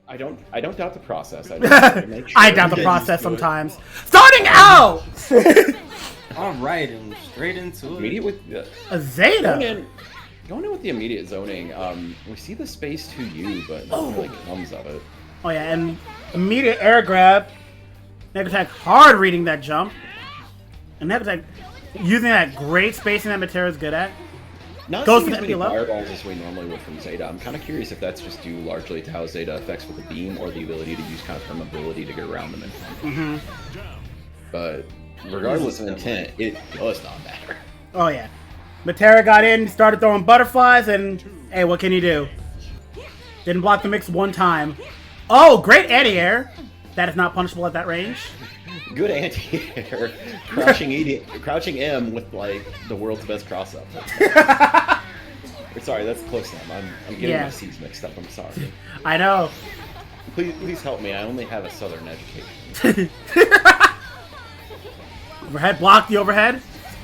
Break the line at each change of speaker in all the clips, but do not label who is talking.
I don't doubt the process. I just want to make sure.
I doubt the process sometimes. I doubt the process sometimes. Starting out!
Alright, and straight into it.
Immediate with
A Zeta.
going in with the immediate zoning. We see the space 2U, but nothing really comes of it.
Oh yeah, and immediate air grab. Neck attack hard reading that jump. And neck attack using that great spacing that Matera's good at.
Not
Goes
seeing
to
as
the
many
empty
fireballs as we normally would from Zeta. I'm kind of curious if that's just due largely to how Zeta affects with the beam or the ability to use kind of her mobility to get around them in front. But regardless of intent, it does not matter.
Oh yeah. Matera got in, started throwing butterflies, and hey, what can you do? Didn't block the mix one time. Oh, great anti-air. That is not punishable at that range.
Good anti-air, crouching M with like the world's best cross-up. Sorry, that's close M. I'm getting my C's mixed up. I'm sorry.
I know.
Please help me. I only have a Southern education.
Overhead, block the overhead.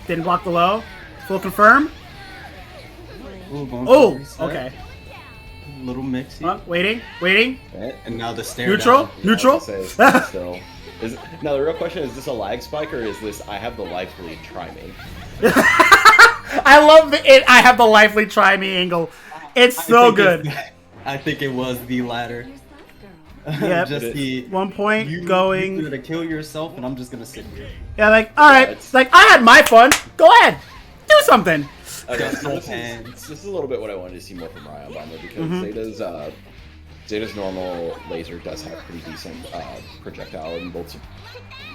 Didn't block the low. Full confirm.
Oh,
okay.
Little mixy.
Waiting.
And now the stare
Neutral.
down.
Neutral.
Still. Now the real question is this a lag spike or is this I have the life lead, try me?
I love I have the lively try me angle. It's so good.
I think it was the latter.
Yep.
Just the
1 point going.
You're gonna kill yourself, and I'm just gonna sit here.
Yeah, like alright. It's like I had my fun. Go ahead. Do something.
Okay, this is a little bit what I wanted to see more from Ryan Bomber because Zeta's normal laser does have pretty decent projectile and bolts.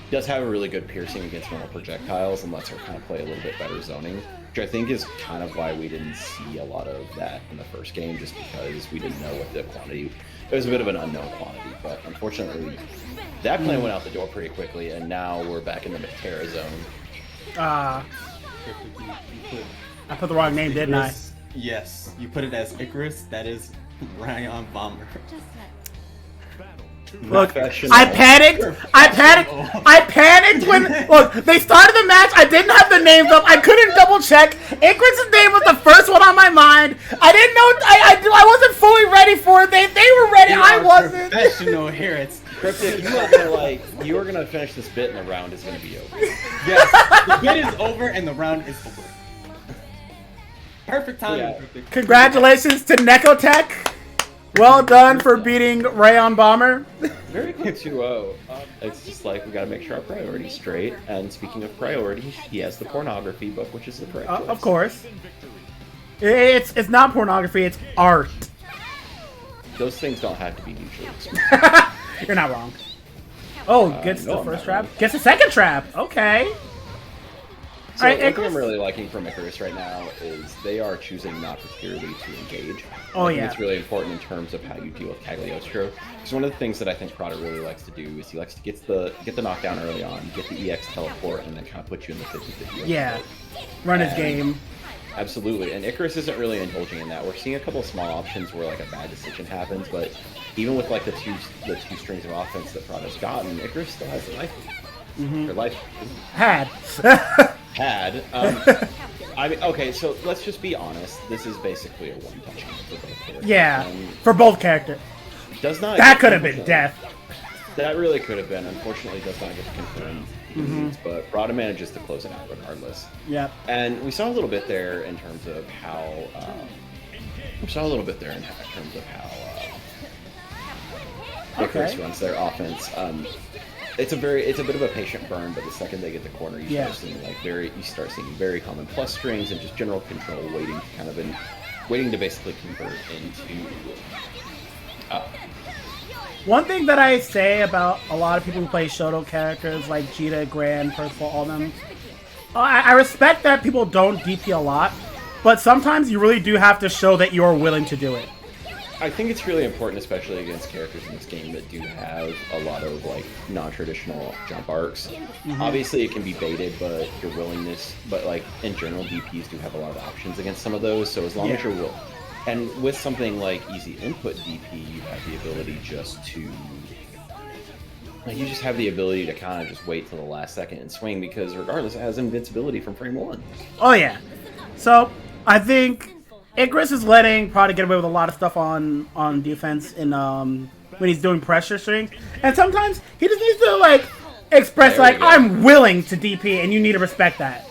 Does have a really good piercing against normal projectiles and lets her kind of play a little bit better zoning, which I think is kind of why we didn't see a lot of that in the first game, just because we didn't know what the quantity. It was a bit of an unknown quantity, but unfortunately, that plan went out the door pretty quickly, and now we're back in the Matera zone.
I put the wrong name, didn't I?
Yes, you put it as Icarus. That is Ryan Bomber.
Look, I panicked when look they started the match. I didn't have the names up. I couldn't double check. Icarus' name was the first one on my mind. I didn't know. I wasn't fully ready for it. They were ready. I wasn't.
Professional here. It's
Cryptic, you were gonna finish this bit and the round is gonna be over.
Yes, the bit is over and the round is over. Perfect timing, Cryptic.
Congratulations to Necotech. Well done for beating Rayon Bomber.
Very quick 2-0. It's just like we gotta make sure our priority's straight. And speaking of priorities, he has the pornography book, which is the correct choice.
Of course. It's not pornography. It's art.
Those things don't have to be mutually exclusive.
You're not wrong. Oh, gets the first trap. Gets the second trap. Okay.
So one thing I'm really liking from Icarus right now is they are choosing not particularly to engage.
Oh,
I think
yeah.
it's really important in terms of how you deal with Cagliostro. Because one of the things that I think Prada really likes to do is he likes to get the knockdown early on, get the EX teleport, and then kind of put you in the 50-50.
Yeah. Run his game.
Absolutely, and Icarus isn't really indulging in that. We're seeing a couple of small options where like a bad decision happens, but even with like the two strings of offense that Prada's gotten, Icarus still has life. Her life
Had.
I mean, okay, so let's just be honest. This is basically a one-touch game for both characters.
Yeah, for both characters.
Does not.
That could have been death.
That really could have been. Unfortunately, does not get confirmed. But Prada manages to close it out regardless.
Yep.
And we saw a little bit there in terms of how. Icarus runs their offense. It's a bit of a patient burn, but the second they get the corner, you start seeing very common plus strings and just general control waiting to basically convert into.
One thing that I say about a lot of people who play Shoto characters like Jita, Grand, Percival, all them, I respect that people don't DP a lot, but sometimes you really do have to show that you're willing to do it.
I think it's really important, especially against characters in this game that do have a lot of like non-traditional jump arcs. Obviously, it can be baited, but your willingness. But like in general, DPs do have a lot of options against some of those. So as long as you're willing, and with something like easy input DP, you have the ability just to. Like, you just have the ability to kind of just wait till the last second and swing because regardless, it has invincibility from frame 1.
Oh yeah. So I think Icarus is letting Prada get away with a lot of stuff on defense in when he's doing pressure strings. And sometimes he just needs to, like, express,
There we
like,
go.
I'm willing to DP, and you need to respect that.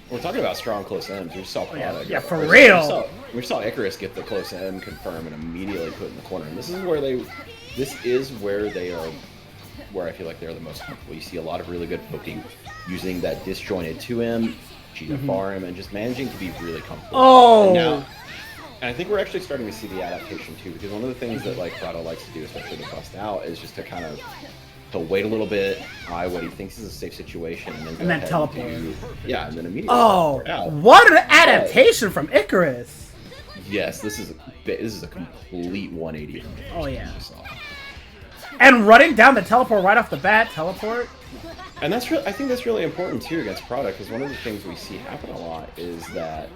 We're talking about strong close M's. We saw Prada.
Yeah, for
we
real.
We saw Icarus get the close M confirm and immediately put in the corner. And this is where they are, where I feel like they're the most comfortable. You see a lot of really good poking, using that disjointed 2M, Cheetah farm, and just managing to be really comfortable.
Oh!
And I think we're actually starting to see the adaptation too, because one of the things that like Prado likes to do, especially to bust out, is just to kind of wait a little bit, eye what he thinks is a safe situation, and then go ahead
teleport.
and then immediately
Oh,
teleport out.
what an adaptation from Icarus!
Yes, this is a complete 180.
Oh yeah. And running down the teleport right off the bat, teleport.
And I think that's really important too against Prada, because one of the things we see happen a lot is that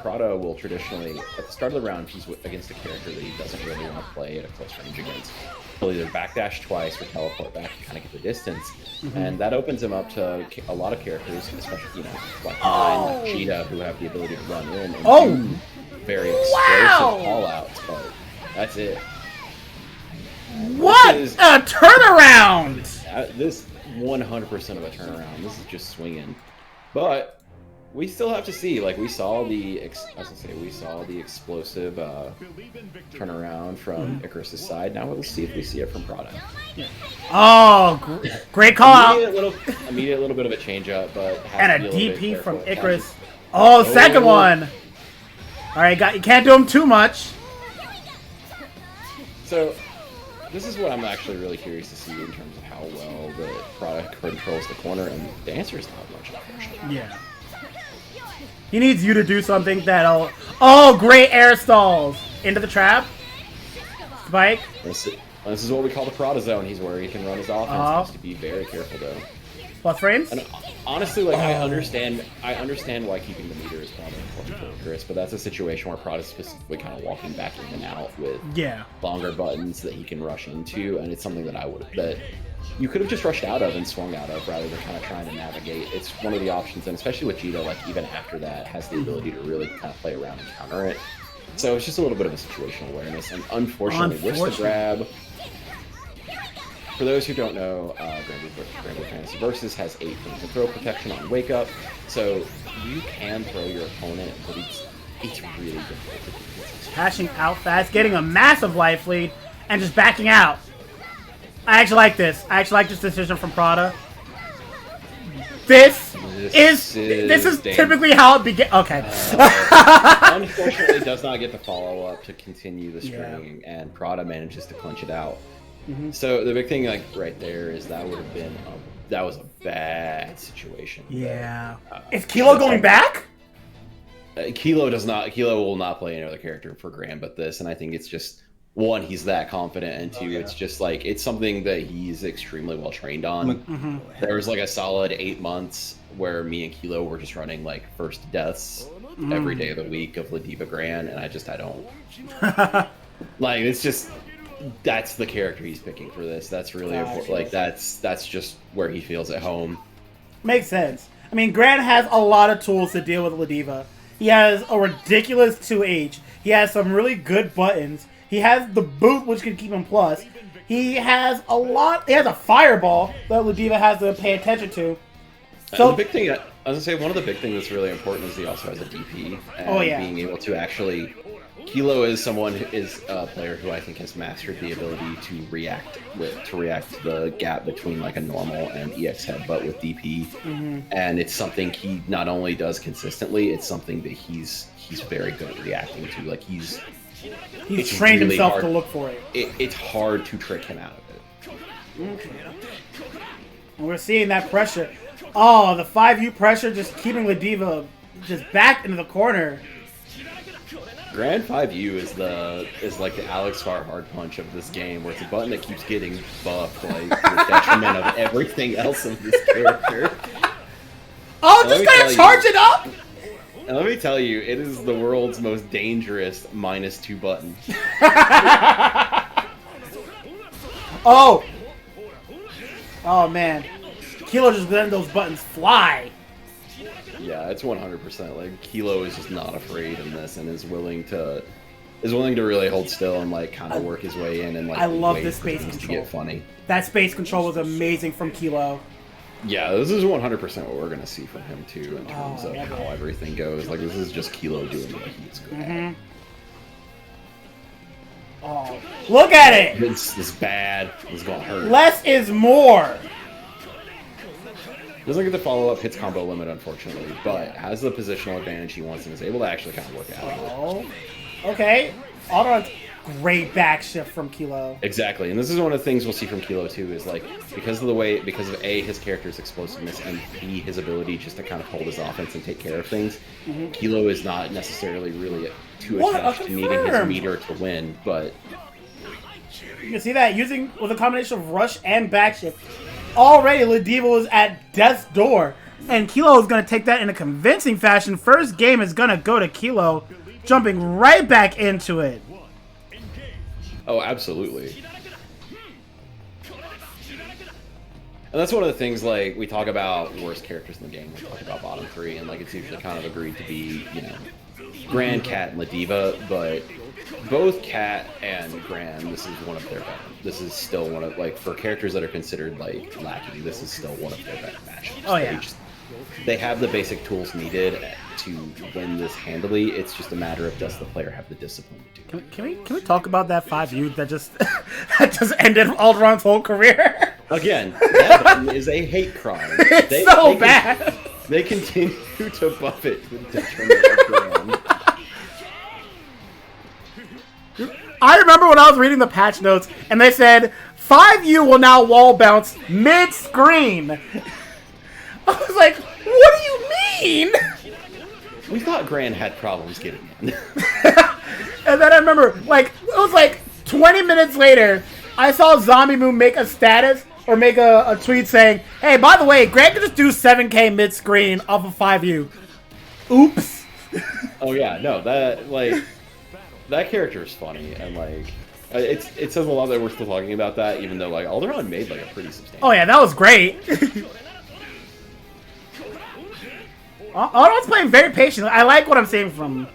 Prada will traditionally, at the start of the round, if he's against a character that he doesn't really want to play at a close range against, he'll either backdash twice or teleport back to kind of get the distance, and that opens him up to a lot of characters, especially like mine, like Cheetah, who have the ability to run in and do very explosive call-outs, but that's it.
What a turnaround!
This 100% of a turnaround. This is just swinging, but we still have to see. Like we saw the explosive turnaround from Icarus' side. Now we'll see if we see it from Prada.
Oh, great call out!
Immediate little bit of a change up, but
And a DP from Icarus. Oh, second one. All right, you can't do him too much.
So this is what I'm actually really curious to see in terms of how well the Prada controls the corner, and the answer is not much, unfortunately.
Yeah. He needs you to do something that'll... Oh, great air stalls! Into the trap. Spike.
This is what we call the Prada zone. He's where he can run his offense. He has to be very careful, though.
Plus frames?
And honestly, like I understand why keeping the meter is probably important for Icarus, but that's a situation where Prada's specifically kind of walking back in and out with longer buttons that he can rush into, and it's something that you could have just rushed out of and swung out of rather than kind of trying to navigate. It's one of the options, and especially with Cheetah, like even after that, has the ability to really kind of play around and counter it. So it's just a little bit of a situational awareness, and unfortunately, with the grab. For those who don't know, Grand Blue Fantasy Versus has 8 frames of throw protection on Wake Up, so you can throw your opponent, but it's really difficult.
Hashing out fast, getting a massive life lead, and just backing out. I actually like this. I actually like this decision from Prada. This is typically how it begins. Okay.
Unfortunately, does not get the follow up to continue the string, and Prada manages to clinch it out. So the big thing, like right there, is that was a bad situation.
Yeah. Is Kilo going back?
Kilo will not play another character for Graham but this, and I think it's just one, he's that confident, and two, it's just like it's something that he's extremely well trained on. There was like a solid 8 months where me and Kilo were just running like first deaths every day of the week of Ladiva Grand, and I don't like it's just. That's the character he's picking for this. That's really important. Like that's just where he feels at home.
Makes sense. I mean, Grant has a lot of tools to deal with Ladiva. He has a ridiculous 2H. He has some really good buttons. He has the boot, which can keep him plus. He has a lot. He has a fireball that Ladiva has to pay attention to. So
the big thing, I was gonna say, one of the big things that's really important is he also has a DP. And being able to actually. Kilo is a player who I think has mastered the ability to react to the gap between like a normal and EX headbutt with DP, and it's something he not only does consistently, it's something that he's very good at reacting to. Like he's
trained
really
himself
hard,
to look for it.
It's hard to trick him out of it.
Okay. And we're seeing that pressure. Oh, the 5U pressure just keeping Ladiva just back into the corner.
Grand 5U is like the Alex Far hard punch of this game, where it's a button that keeps getting buffed, like to the detriment of everything else of this character.
Oh, just gotta charge it up!
And let me tell you, it is the world's most dangerous -2 button.
Oh! Oh man. Kilo just letting those buttons fly.
Yeah, it's 100%. Like Kilo is just not afraid in this and is willing to is willing to really hold still and like kind of work his way in and like
I love
wait
this
for
space
things to
control.
get funny.
That space control was amazing from Kilo.
Yeah, this is 100% what we're gonna see from him too in terms
Oh,
of
yeah.
how everything goes. Like this is just Kilo doing what he's good at.
Oh, look at it!
This is bad. This is gonna hurt.
Less is more.
Doesn't get the follow-up hits combo limit, unfortunately, but has the positional advantage he wants and is able to actually kind of work out of it.
Oh, okay. Autoron's great back shift from Kilo.
Exactly, and this is one of the things we'll see from Kilo too, is like, because of A, his character's explosiveness, and B, his ability just to kind of hold his offense and take care of things, Kilo is not necessarily really too attached to needing his meter to win, but...
You can see that using with a combination of rush and back shift. Already, Ladiva is at death's door, and Kilo is going to take that in a convincing fashion. First game is going to go to Kilo, jumping right back into it.
Oh, absolutely. And that's one of the things, like, we talk about worst characters in the game. We talk about bottom three, and, like, it's usually kind of agreed to be, you know, Gran, Cat, and Ladiva, but both Cat and Gran, this is one of their better. This is still one of, like, for characters that are considered, like, lacking, this is still one of their better matchups.
Oh, yeah.
They have the basic tools needed to win this handily. It's just a matter of does the player have the discipline to do it.
Can we talk about that 5U that just that just ended Alderon's whole career?
Again, that button is a hate crime.
It's so bad.
They continue to buff it to the detriment of Gran.
I remember when I was reading the patch notes and they said 5U will now wall bounce mid-screen. I was like, what do you mean?
We thought Gran had problems getting in.
And then I remember, like, it was like 20 minutes later, I saw Zombie Moon make a status or make a tweet saying, hey, by the way, Gran can just do 7K mid-screen off of 5U. Oops.
Oh yeah, no, that, like, that character is funny, and, like, it says a lot that we're still talking about that, even though, like, Alderon made, like, a pretty substantial...
Oh yeah, that was great. Alderon's playing very patient. I like what I'm seeing from him.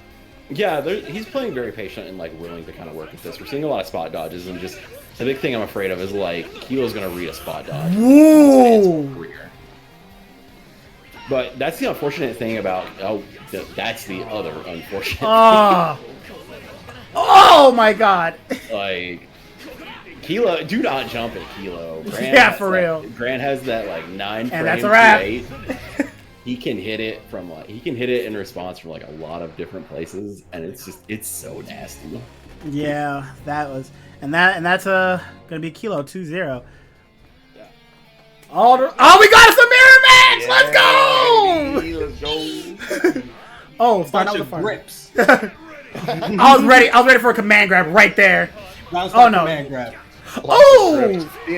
Yeah, he's playing very patient and, like, willing to kind of work with this. We're seeing a lot of spot dodges, and just the big thing I'm afraid of is, like, Kilo's going to read a spot dodge.
Woo!
But that's the unfortunate thing about... Oh, that's the other unfortunate thing.
Oh my god!
Like, Kilo, do not jump at Kilo.
Yeah, for real.
Gran has that, like, 9 frame
And that's a wrap.
8. He can hit it from, like, he can hit it in response from, like, a lot of different places, and it's so nasty.
Yeah, that was, and that's gonna be Kilo 2-0.
Yeah.
Oh, we got us a mirror match!
Yeah,
Let's go!
let's go.
Oh, start out
Bunch
with
of
the fun.
grips.
I was ready for a command grab right there.
Oh no!
Man
Grab.
Oh!
The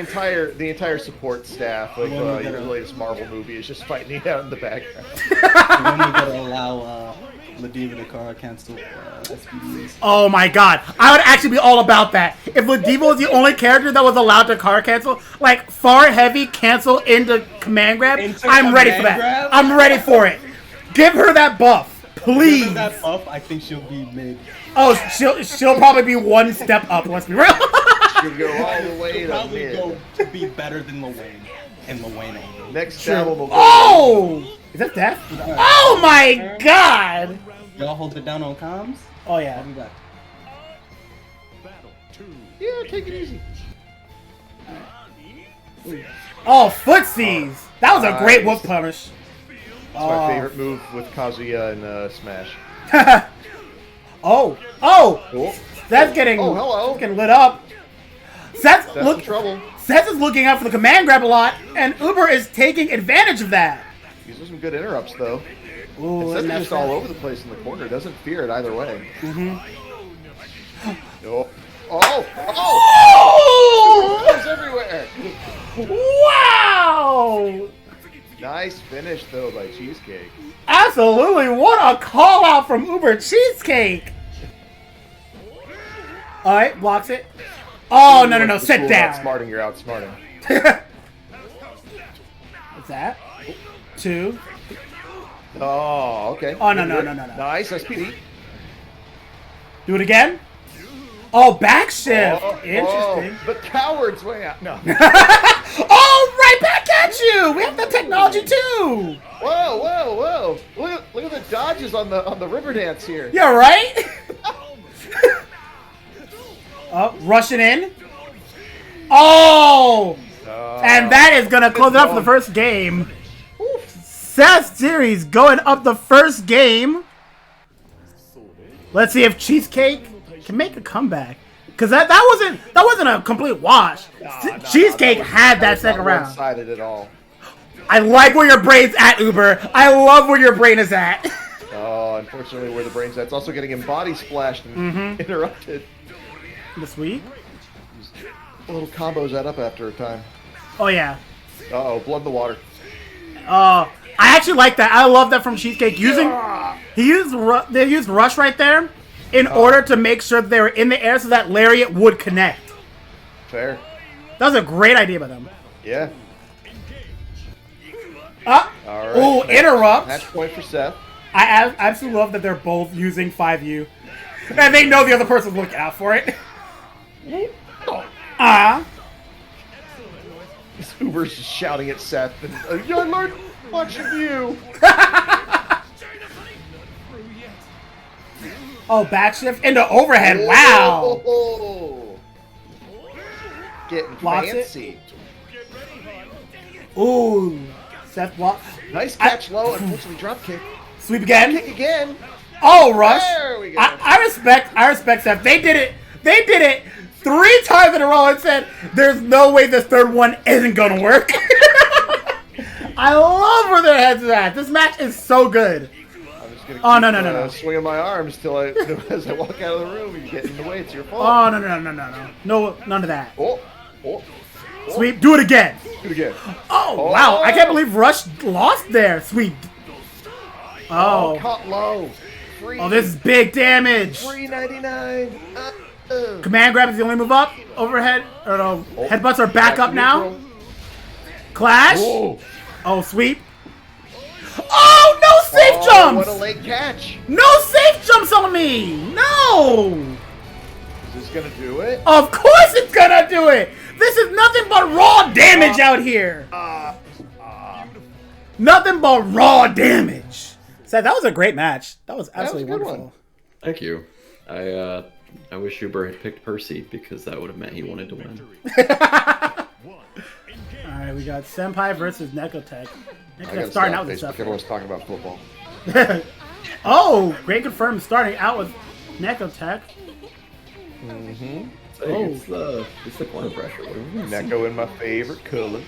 entire support staff of your latest Marvel movie is just fighting it out in the background.
And then we gotta allow Ladiva to car cancel SPDs.
Oh my god, I would actually be all about that. If Ladiva was the only character that was allowed to car cancel, like far heavy cancel into command grab, I'm ready for that.
Grab?
I'm ready for it. Give her that buff, please.
Given that buff, I think she'll be mid.
Oh, she'll probably be one step up. Let's be real.
You go all the way
She'll
to
probably
mid.
go to be better than Luane and Luane only.
Next battle will go.
Oh, is that death? Oh my god.
Y'all hold it down on comms.
Oh yeah.
I'll be back.
Yeah, take it easy.
Oh, footsies. That was a great whoop punish.
It's my favorite move with Kazuya in Smash.
Oh,
Cool.
that's getting lit up.
That's in trouble.
Seth is looking out for the command grab a lot, and Uber is taking advantage of that.
These are some good interrupts, though.
Ooh,
Seth
and
is
that's
just all over the place in the corner. Doesn't fear it either way. Oh! Oh!
Oh!
It's everywhere.
Wow!
Nice finish though by Cheesecake.
Absolutely, what a call out from Uber Cheesecake. All right, blocks it. Oh no! Sit down.
Outsmarting, you're outsmarting.
What's that? 2.
Oh, okay.
Oh no!
Nice, SPD.
Do it again. Oh, back shift.
Oh,
Interesting.
the coward's way out. No.
Oh, right back at you. We have the technology too.
Whoa, whoa, whoa! Look at the dodges on the river dance here.
Yeah, right. Rushing in. Oh, and that is gonna close it up for the first game. SethSeries going up the first game. Let's see if Cheesecake can make a comeback. Cause that wasn't a complete wash. Cheesecake had that second round.
One-sided at all.
I like where your brain's at, Uber. I love where your brain is at.
Oh, unfortunately, where the brain's at. It's also getting him body splashed and interrupted.
The sweep.
Little combos that up after a time.
Oh yeah.
Uh-oh, blood in the water.
I actually like that. I love that from Cheesecake. They used Rush right there in order to make sure that they were in the air so that Lariat would connect.
Fair.
That was a great idea by them.
Yeah.
All right. Ooh, interrupt.
Match point for Seth.
I absolutely love that they're both using 5U. And they know the other person's looking out for it.
This Uber's just shouting at Seth. And, I learned much from you.
Oh, back shift into overhead. Wow.
Oh. Getting
Blocks
fancy.
Ooh. Seth blocks.
Nice catch low. Unfortunately, drop kick.
Sweep again.
Kick again.
Oh, Rush.
There we go.
I respect Seth. They did it 3 times in a row and said, there's no way this third one isn't going to work. I love where their heads are at. This match is so good.
I'm just
Oh,
gonna
no.
swinging my arms till as I walk out of the room. You get in the way. It's your fault.
Oh, no. No, none of that.
Oh.
Sweep. Do it again.
Do it again.
Oh, wow. I can't believe Rush lost there. Sweep. Oh.
Caught low. Free.
Oh, this is big damage.
$3.99.
Command grab is the only move up. Overhead. Or no. Headbutts are back up now.
Neutral.
Clash.
Whoa.
Oh, sweep. Oh, no safe jumps.
What a late catch.
No safe jumps on me. No.
Is this gonna do it?
Of course it's gonna do it. This is nothing but raw damage out here. Nothing but raw damage. Seth, that was a great match. That was absolutely wonderful.
Thank you. I wish Uber had picked Percy because that would have meant he wanted to win.
Alright, we got Senpai versus Nekotech.
Nekotech
starting out with stuff.
Everyone's talking about football.
Oh, great confirm starting out with Nekotech.
Hey,
Oh.
it's the corner pressure.
Neko in my favorite color.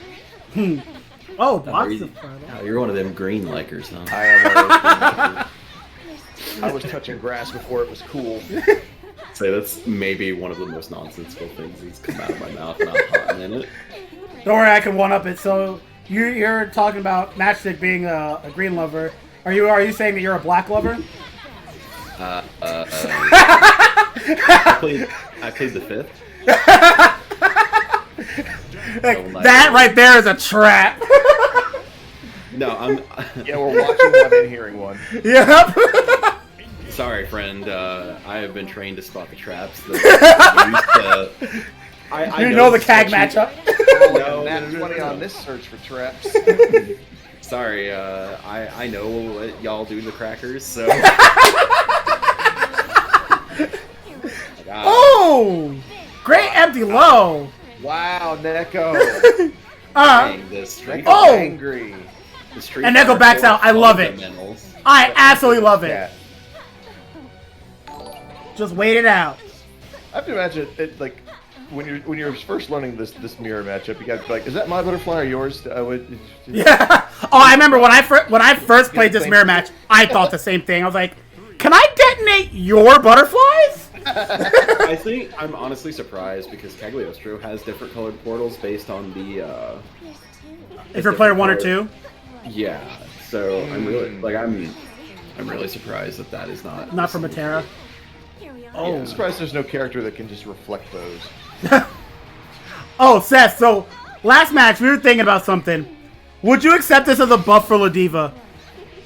Oh, blocks the
You're one of them green likers, huh?
I am. I was touching grass before it was cool.
Say that's maybe one of the most nonsensical things that's come out of my mouth, and I'm hot in it.
Don't worry, I can one up it. So you're talking about Matchstick being a green lover. Are you saying that you're a black lover?
I played the 5th.
That right there is a trap.
No, I'm.
Yeah, we're watching one and hearing one.
Yep.
Sorry, friend. I have been trained to spot the traps. That I
know the CAG matchup.
No,
Nat 20 on this search for traps.
Sorry, I know what y'all do to the crackers, so.
Oh! Great empty low.
Wow, Neko.
Dang, the street
Oh!
Angry.
The street
And Neko backs out. I love it. I absolutely love it.
Yeah.
Just wait it out.
I have to imagine it like when you're first learning this mirror matchup, you got to be like, is that my butterfly or yours?
Yeah. Oh, I remember when I first played this mirror match, I thought the same thing. I was like, can I detonate your butterflies?
I think I'm honestly surprised because Cagliostro has different colored portals based on the.
If you're player 1 or 2.
Yeah, so I'm really surprised that is not
from Matera.
Oh, I'm surprised there's no character that can just reflect those.
Oh, Seth. So last match we were thinking about something. Would you accept this as a buff for Ladiva?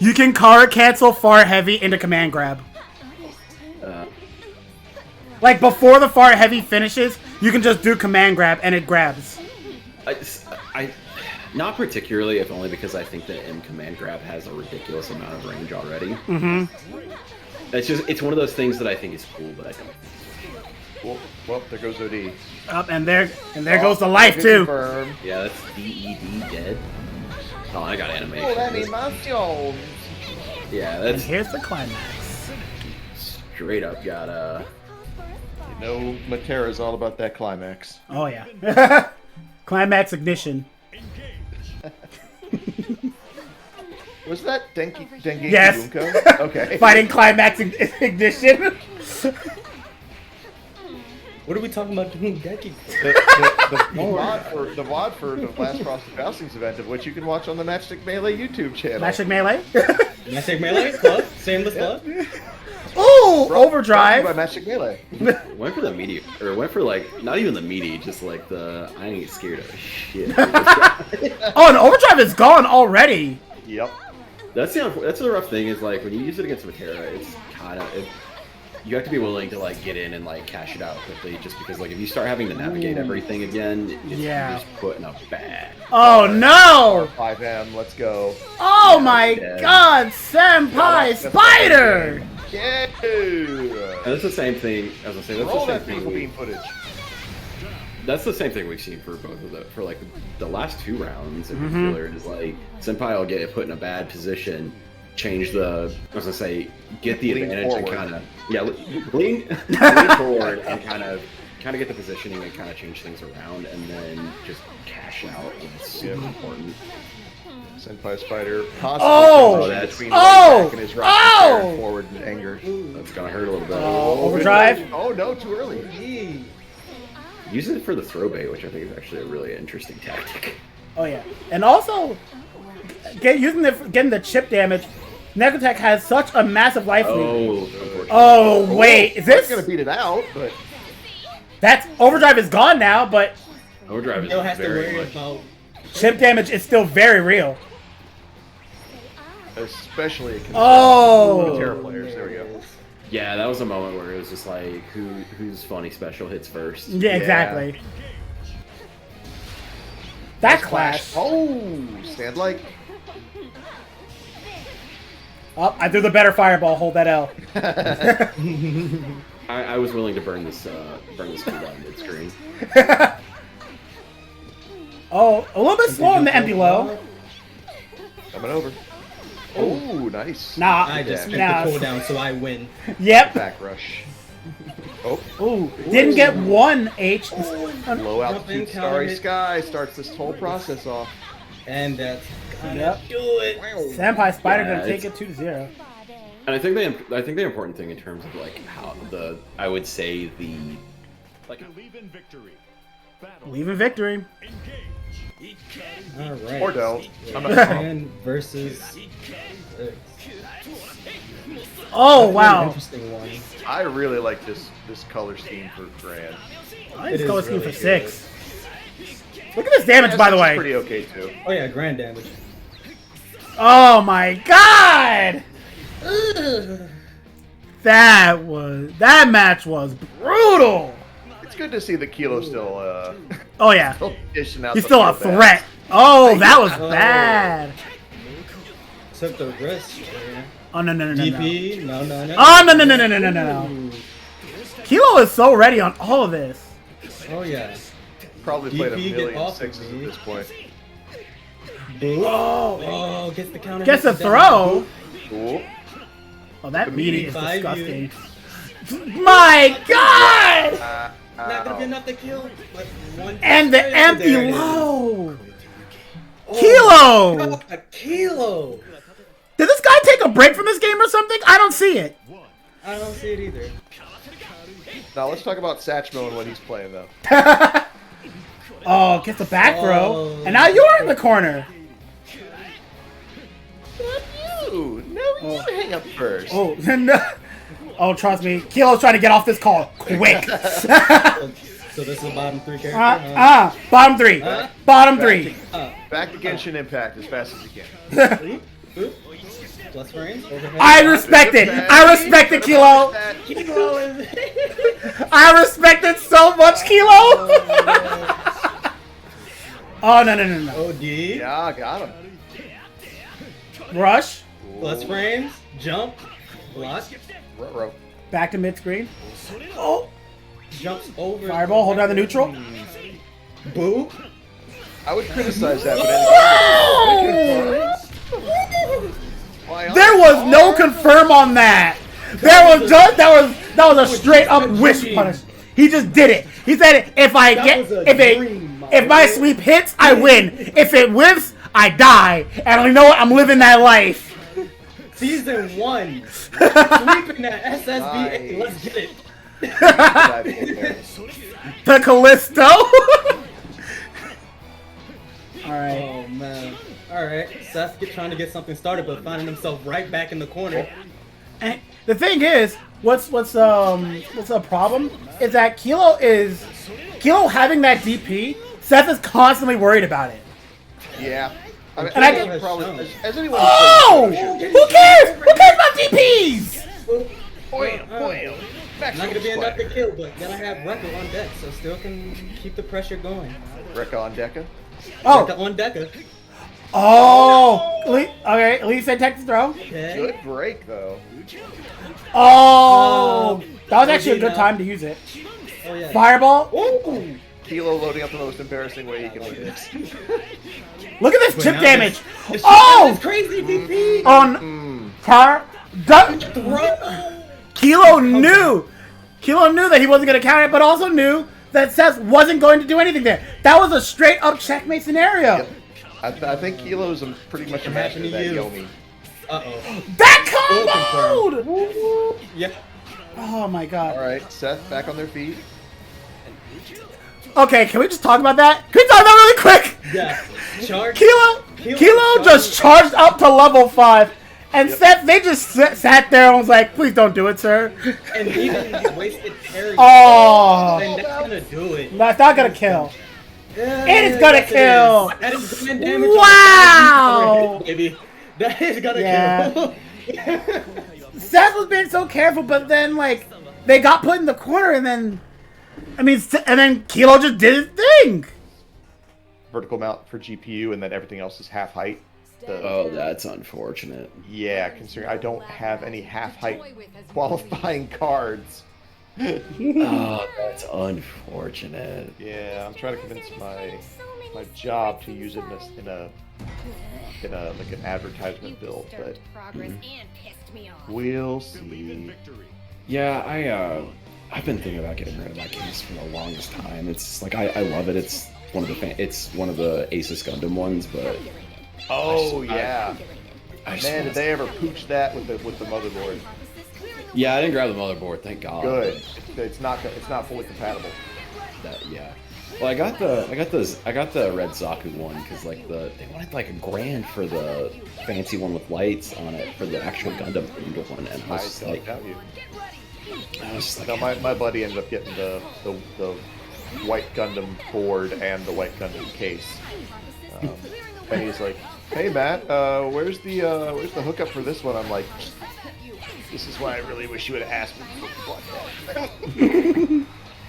You can card cancel far heavy into command grab. Like before the far heavy finishes, you can just do command grab and it grabs.
I not particularly, if only because I think that M command grab has a ridiculous amount of range already.
Mm-hmm.
It's one of those things that I think is cool, but I don't.
Well, there goes OD.
Up and there goes the life too.
Confirmed.
Yeah, that's DED dead. Oh, I got animation.
Oh, animation.
Yeah,
And
that's
here's the climax.
straight up got
You know, Matera's all about that climax.
Oh yeah. Climax ignition.
Was that Denki
Yes.
Yunko? Okay.
Fighting climax ignition.
What are we talking about doing Deki?
The VOD for the last Frosted Faustings event, of which you can watch on the MatchStickMelee YouTube channel.
MatchStickMelee.
MatchStickMelee club, shameless club.
Ooh, overdrive.
By MatchStickMelee.
went for the meaty, or went for like not even the meaty, just like the I ain't scared of shit.
Oh, and overdrive is gone already.
Yep.
That's the rough thing is like when you use it against Matera, it's kind of you have to be willing to like get in and like cash it out quickly, just because like if you start having to navigate everything again, it's just put in a bad.
Oh no!
5M, let's go.
Oh my
dead.
God, Senpai Spider!
Yeah.
And that's the same thing. As I say, that's
Roll
the
that
same
Pickle
thing.
Bean footage.
That's the same thing we've seen for both of for like the last 2 rounds in particular. Is like Senpai will get put in a bad position, change the get the
Lean
advantage
forward.
and kind of lean forward and kind of get the positioning and kind of change things around, and then just cash out. It's super important.
Senpai Spider
Oh!
constantly
That's-
between
Oh!
back and his rocket
Oh!
chair forward in anger.
That's gonna hurt a little bit.
Overdrive.
Oh no, too early.
Use it for the throw bait, which I think is actually a really interesting tactic.
Oh yeah, and also getting the chip damage. Necrotech has such a massive life lead.
Oh, unfortunately.
Oh wait, is
That's
this?
gonna beat it out, but
That's overdrive is gone now, but
Overdrive is
Still has to
very
worry
much.
about.
chip damage is still very real.
especially against
Oh.
Terra players. There we go.
Yeah, that was a moment where it was just like, whose funny special hits first?
Yeah, exactly. That clash.
Oh, stand like.
Oh, I threw the better fireball. Hold that L.
I was willing to burn this cooldown mid-screen.
Oh, a little bit slow on the empty low.
Coming over. Oh, nice.
Nah.
I just spent
nah.
the cooldown, so I win.
Yep.
Back rush. Oh,
Ooh, didn't get 1 H.
low altitude
Nothing,
starry
counter hit.
sky starts this whole process off.
And that's gonna
Yep.
do it.
Senpai Spider
Yeah,
gonna take
it's-
it 2-0.
And I think the important thing in terms of like how I would say the like
Leaving victory.
All right.
Or don't. I'm not
Grand versus.
Oh
An
wow.
interesting one.
I really like this color scheme for Grand.
I
It
just
is
go scheme
really
for
good.
6. Look at this damage, by the
This is
way.
pretty okay too.
Oh yeah, grand damage.
Oh my god! That match was brutal.
It's good to see the Kilo still
Oh yeah,
dishing out.
he's
the
still a
field
threat. Oh, that was
Oh.
bad.
Took the risk. there.
Oh no.
DP? No.
Oh no. Kilo is so ready on all of this.
Oh yeah.
back. Probably played a
DP, get
million
off of
sixes
me.
at this point.
Oh, gets the counter.
Gets a
hit down.
throw.
Cool.
Oh, that meaty is
Five
disgusting. My god!
Not gonna be enough to kill. But one
And the
there
empty
it is.
low.
Oh,
Kilo.
God, a kilo.
Did this guy take a break from this game or something? I don't see it.
I don't see it either.
Now let's talk about Satchmo and what he's playing though.
Oh, gets the back throw.
Oh.
And now you're in the corner.
Ooh, no, you hang up first.
Oh, no. Oh, trust me. Kilo's trying to get off this call quick.
So this is a bottom 3 character.
Bottom 3. Bottom 3.
Back to Genshin Impact as fast as you can.
Plus frames. Overhead.
I respect it. I respect it, Kilo. I respect it so much, Kilo. Oh no.
OD.
Yeah, I got him.
Rush.
Plus frames. Jump. Block.
Ruh-roh.
Back to mid screen. Oh.
Jumps over.
Fireball. Hold down the neutral.
Boo.
I would criticize that, but anyway.
There was no confirm on that. That was a straight up wish punish. He just did it. He said if my sweep hits, I win. If it whiffs, I die. And you know what? I'm living that life.
Season 1. Sweeping that SSB.
Nice.
Let's get it.
The Callisto. Alright.
Oh man. Alright. Seth trying to get something started, but finding himself right back in the corner.
And the thing is, what's a problem is that Kilo having that DP. Seth is constantly worried about it.
Yeah. I mean,
And I
think probably, as anyone
Oh! Who cares? Who cares about DPs?
Not gonna be enough to kill, but then I have Rekka on deck, so still can keep the pressure going.
Rekka on Deca.
Oh.
Rekka on Deca.
Oh. Okay. At least said Texas throw.
Okay.
Good break though.
Oh. That was actually a good time to use it.
Oh yeah.
Fireball.
Ooh.
Kilo loading up the most embarrassing way he can load this.
Look at this
But
chip
now
damage.
this
Oh.
crazy DP.
On car. Kilo knew that he wasn't going to counter it, but also knew that Seth wasn't going to do anything there. That was a straight up checkmate scenario.
Yep. I think Kilo's pretty much a match
Imagine
with that
you.
Yomi.
Uh-oh.
That comboed!
Yeah.
Oh my god.
Alright, Seth back on their feet.
Okay, can we just talk about that? Can we talk about that really quick?
Yeah. Charge.
Kilo just charged up to level 5. And Seth, they just sat there and was like, please don't do it, sir.
And even wasted parry.
Oh.
And that's gonna do it.
That's not gonna kill. It is gonna
Yes, it
kill.
is. That is doing damage.
Wow.
Baby. That is gonna
Yeah.
kill.
Seth was being so careful, but then, like, they got put in the corner and then, and then Kilo just did his thing.
Vertical mount for GPU, and then everything else is half height.
Oh, that's unfortunate.
Yeah, considering I don't have any half height qualifying cards.
Oh, that's unfortunate.
Yeah, I'm trying to convince my job to use it in a like an advertisement build, but we'll see.
Yeah, I've been thinking about getting rid of that case for the longest time. It's like I love it. It's one of the Asus Gundam ones, but
Oh yeah,
I
man, did they ever pooch that with the motherboard?
Yeah, I didn't grab the motherboard. Thank God.
Good. It's not fully compatible.
Yeah. Well, I got the Red Zaku one because like they wanted like $1,000 for the fancy one with lights on it for the actual Gundam one, and I was just like,
No, my buddy ended up getting the white Gundam board and the white Gundam case. And he's like, "Hey Matt, where's the hookup for this one?" I'm like, "This is why I really wish you would have asked me before you bought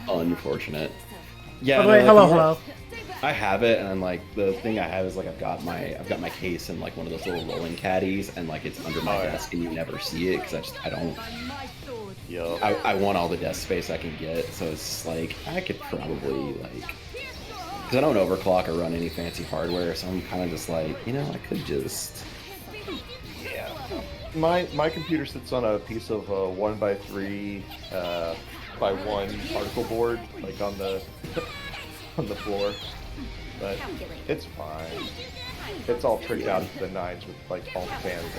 that."
Unfortunate. Yeah.
Oh, wait, hello.
I have it, and I'm like, the thing I have is like I've got my case in like one of those little rolling caddies, and like it's under my desk, and you never see it because I don't.
Yo.
I want all the desk space I can get, so it's just like I could probably like. Because I don't overclock or run any fancy hardware, so I'm kind of just like, I could just...
Yeah. My computer sits on a piece of 1x3 by 1 particle board, like on the floor. But it's fine. It's all tricked out to the nines with like all the fans.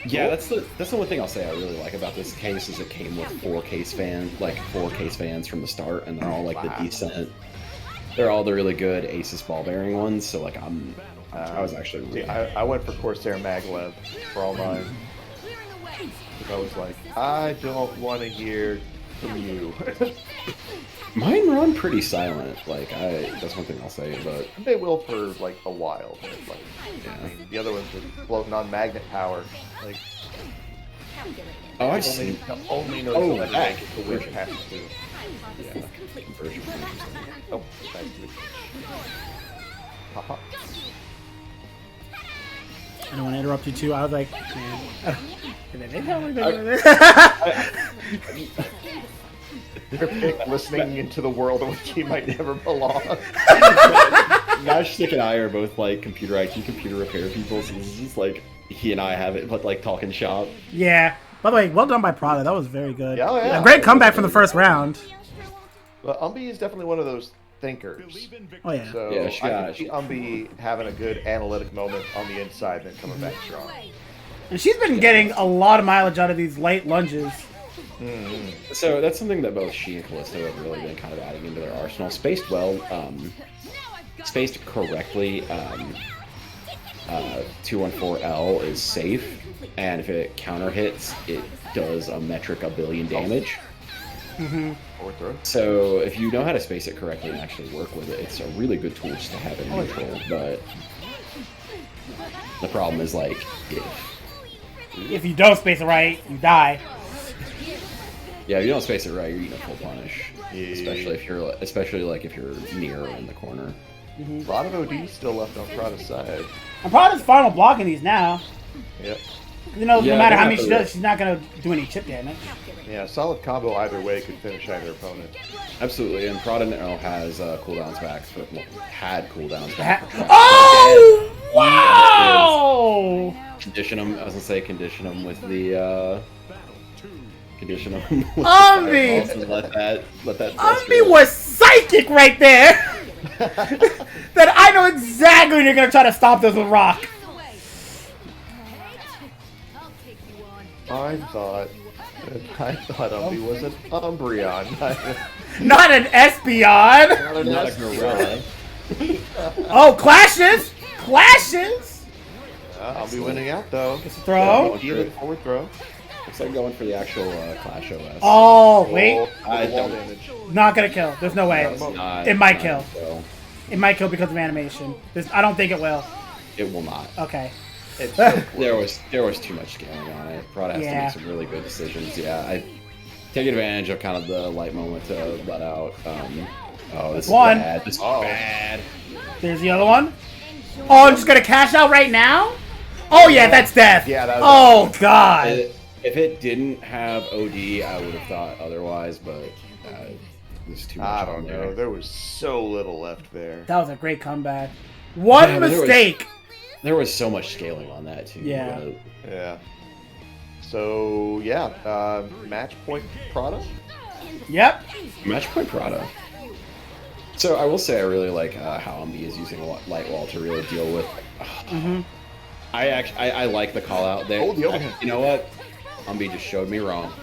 Yeah, that's the one thing I'll say I really like about this case is it came with 4 case fans from the start, and they're all like the decent. They're all the really good Asus ball bearing ones. So like I was actually really
I went for Corsair Maglev for all mine. Because I was like, I don't want to hear from you.
Mine run pretty silent. Like that's one thing I'll say. But
They will for like a while. But, like,
yeah.
I mean, the other ones are floating on magnet power. Like,
Oh, I
only,
see.
only knows
Oh,
that
that
the wish passes through.
Yeah. Conversion.
Oh, nice. Pop.
I don't want to interrupt you too. I was like, man.
They're pick listening into the world in which he might never belong.
Matchstick and I are both like computer IT, computer repair people, so this is just like he and I have it, but like talking shop.
Yeah. By the way, well done by Prada. That was very good.
Yeah, yeah.
A great comeback from the first round.
But Umbi is definitely one of those thinkers.
Oh yeah.
So
Yeah,
I can see Umbi having a good analytic moment on the inside and then coming back strong.
And she's been getting a lot of mileage out of these late lunges.
So that's something that both she and Callisto have really been kind of adding into their arsenal. Spaced well, spaced correctly, 214L is safe, and if it counter hits, it does a metric 1 billion damage.
Forward throw.
So if you know how to space it correctly and actually work with it, it's a really good tool just to have in neutral. But the problem is like
If you don't space it right, you die.
yeah, if you don't space it right, you're eating a full punish.
Yeah.
Especially like if you're near or in the corner.
A lot of OD still left on Prada's side.
I'm Prada's final blocking these now.
Yep.
You know,
Yeah,
no matter
they
how many
have
she
to-
does, she's not gonna do any chip damage.
Yeah, solid combo either way could finish either opponent.
Absolutely, and Prada now has cooldowns back for had cooldowns back. For
Oh! Wow!
Condition them. I was gonna say condition them with the condition them. With
Umbi!
the let that.
Umbi was psychic right there! That I know exactly when you're gonna try to stop this with rock.
I thought Umbi was an Umbreon.
Not an Espeon!
Not a gorilla.
Oh, clashes! Clashes!
I'll be winning out though.
Throw.
Even forward throw.
Looks like going for the actual Clash OS.
Oh, wait.
I
wall
don't-
damage.
Not gonna kill. There's no way.
It's not-
It might
not
kill.
so.
It might kill because of animation. I don't think it will.
It will not.
Okay.
It's so
There was too much scaling on it. Prada has to
Yeah.
make some really good decisions. Yeah, I take advantage of kind of the light moment to let out. Oh, this
One.
is bad. This is
Oh.
bad.
There's the other one. Oh, I'm just gonna cash out right now? Oh yeah, that's death.
Yeah, that was
Oh god.
If it didn't have OD, I would have thought otherwise, but there's too much
I
on
don't
there.
know. There was so little left there.
That was a great comeback. One
Yeah, but there was-
mistake.
There was so much scaling on that too.
Yeah.
Yeah. So yeah, match point Prada.
Yep.
Match point Prada. So I will say I really like how Umbi is using light wall to really deal with. I like the call out there.
Oh, the overhead.
You know what? Umbi just showed me wrong.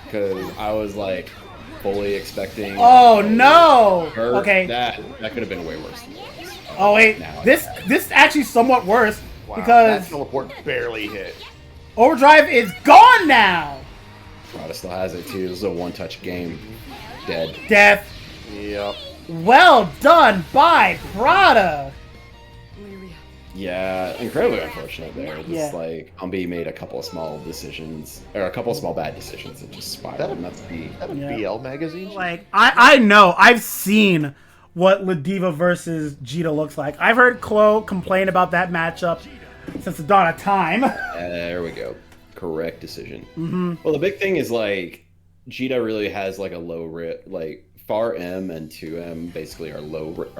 Because I was like fully expecting.
Oh no.
her.
Okay.
That could have been way worse than it was.
Oh wait.
Now I
This
know.
this is actually somewhat worse
Wow,
because
that teleport barely hit.
Overdrive is gone now.
Prada still has it too. This is a one-touch game. Dead.
Death.
Yep.
Well done by Prada.
Yeah, incredibly unfortunate there. Just
Yeah.
like Umbi made a couple of small decisions, or a couple of small bad decisions that just spiraled. And that's the
Is that a
Yeah.
BL magazine?
Like I know I've seen what Ladiva versus Jita looks like. I've heard Chloe complain about that matchup since the dawn of time.
There we go. Correct decision. Well, the big thing is like Jita really has like a low risk, like Far M and 2M basically are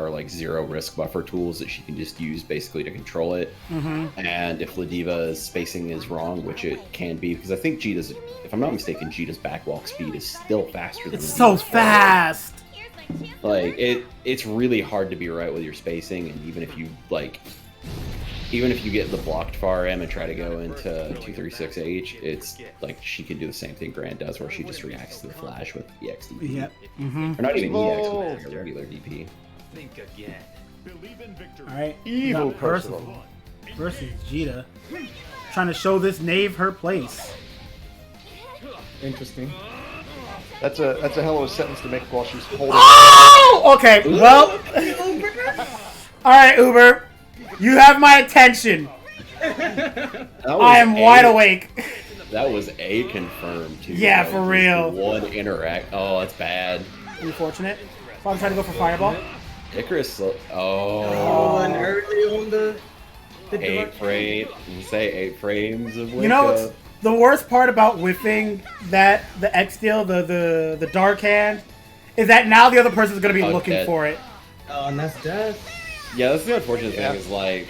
like zero risk buffer tools that she can just use basically to control it. And if Ladiva's spacing is wrong, which it can be, because I think Jita's, if I'm not mistaken, Jita's backwalk speed is still faster than
It's so
Ladiva's forward.
fast.
Like it's really hard to be right with your spacing, and even if you get the blocked far M and try to go into 236H, it's like she can do the same thing Grant does, where she just reacts to the flash with EX DP.
Yep.
Or not even EX,
Evil.
with like a regular DP.
All right.
Evil
Got Percival versus Jita, trying to show this knave her place.
Interesting.
That's a hell of a sentence to make while she's holding.
Oh! Okay, well. Alright, Uber. You have my attention. I am wide awake.
That was a confirmed too.
Yeah,
like,
for real.
One interact. Oh, that's bad.
Unfortunate. So I'm trying to go for Fireball.
Icarus.
Oh,
Oh.
and early on the
8 frame. You say 8 frames of.
You know what's the worst part about whiffing the X deal, the dark hand, is that now the other person's gonna be looking
dead.
for it.
Oh, and that's death.
Yeah, that's the unfortunate thing is like.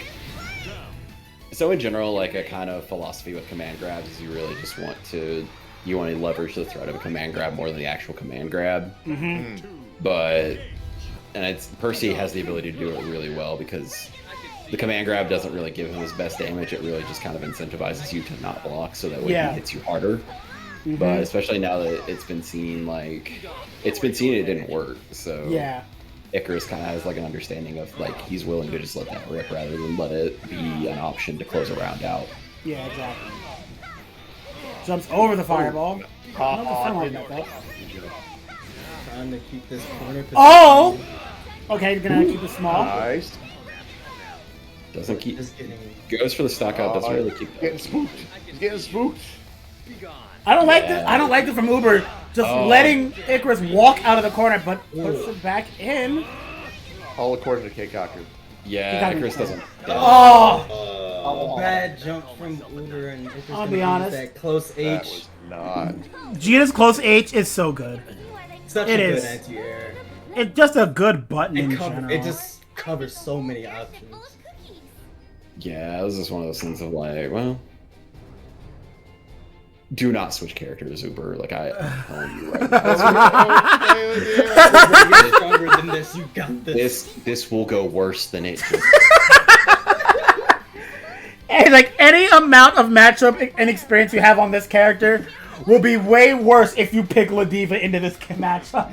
So in general, like a kind of philosophy with command grabs is you really just want to leverage the threat of a command grab more than the actual command grab. But Percy has the ability to do it really well because the command grab doesn't really give him his best damage. It really just kind of incentivizes you to not block so that way he hits you harder. But especially now that it's been seen it didn't work. So
Yeah.
Icarus kind of has like an understanding of like he's willing to just let that rip rather than let it be an option to close a round out.
Yeah, exactly. Jumps over the Fireball.
Trying to keep this corner.
Oh! Okay, gonna keep it small.
Nice.
Doesn't keep
Just getting.
goes for the stock up. Doesn't really keep.
Getting spooked. He's getting spooked.
I don't like this. I don't like this from Uber. Just letting Icarus walk out of the corner, but puts it back in.
All according to Keikaku.
Yeah, Icarus doesn't.
Oh!
A bad jump from Uber and Icarus
I'll
gonna
be
use
honest.
That close
That
H.
was not.
Gita's close H is so good.
Such
It
a
is.
good anti-air.
It's just a good button in general.
It just covers so many options.
Yeah, it was just one of those things of like, well, do not switch characters, Uber. Like I'm telling you right now.
You're stronger than this. You got this.
This will go worse than it. Just...
And like any amount of matchup and experience you have on this character will be way worse if you pick Ladiva into this matchup.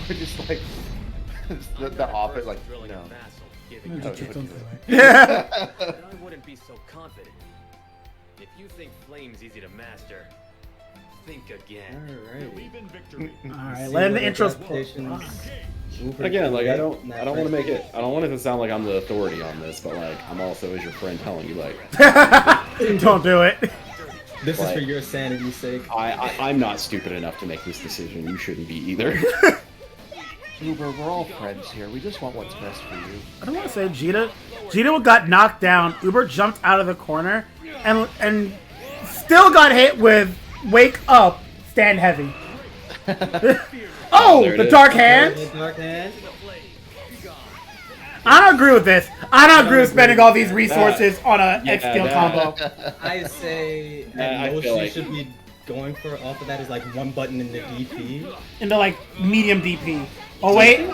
just like the opposite. Like no.
I wouldn't be so confident. If you think Flame's easy to master, think again.
Alright, letting the intros play.
Again, like I don't want to make it. I don't want it to sound like I'm the authority on this, but like I'm also as your friend telling you like.
Don't do it.
This is for your sanity's sake.
I'm not stupid enough to make this decision. You shouldn't be either.
Uber, we're all friends here. We just want what's best for you.
I don't want to say Jita. Jita got knocked down. Uber jumped out of the corner and still got hit with Wake Up, Stand Heavy. Oh, the Dark Hand.
Dark hand.
I don't agree with this. I don't agree with spending all these resources on a X-Steel combo.
I say
I
at most
feel
you
like-
should be going for off of that is like one button in the DP.
Into like medium DP. Oh wait.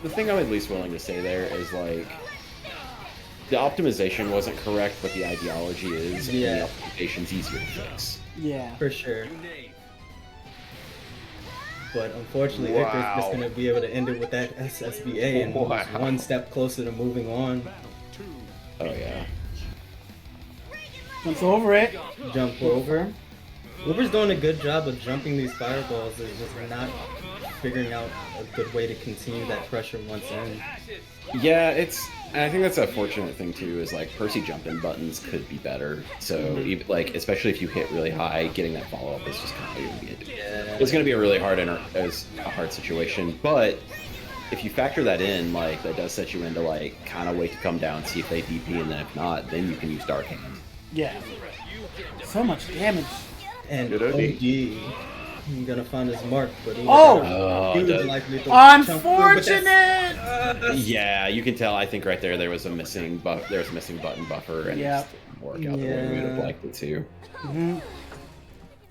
The thing I'm at least willing to say there is like the optimization wasn't correct, but the ideology is, and
Yeah.
the optimization's easier to fix.
Yeah.
For sure. But unfortunately,
Wow.
Icarus just gonna be able to end it with that SSBA and
Wow.
moves one step closer to moving on.
Oh yeah.
Jumps over it.
Jump over. Uber's doing a good job of jumping these fireballs. They're just not figuring out a good way to continue that pressure once in.
Yeah, and I think that's a fortunate thing too. Is like Percy jumping buttons could be better. So even, like especially if you hit really high, getting that follow up is just kind of gonna be it's gonna be a really hard hard situation. But if you factor that in, like that does set you into like kind of wait to come down, see if they DP, and then if not, then you can use Dark Hand.
Yeah. So much damage.
And
Good
OD,
OD.
he's gonna find his mark, but he
Oh,
was
that-
likely to jump through, but
Unfortunate.
that's-
Yeah, you can tell. I think right there was a missing button buffer, and
Yeah.
it just didn't work out the way we would have liked it to.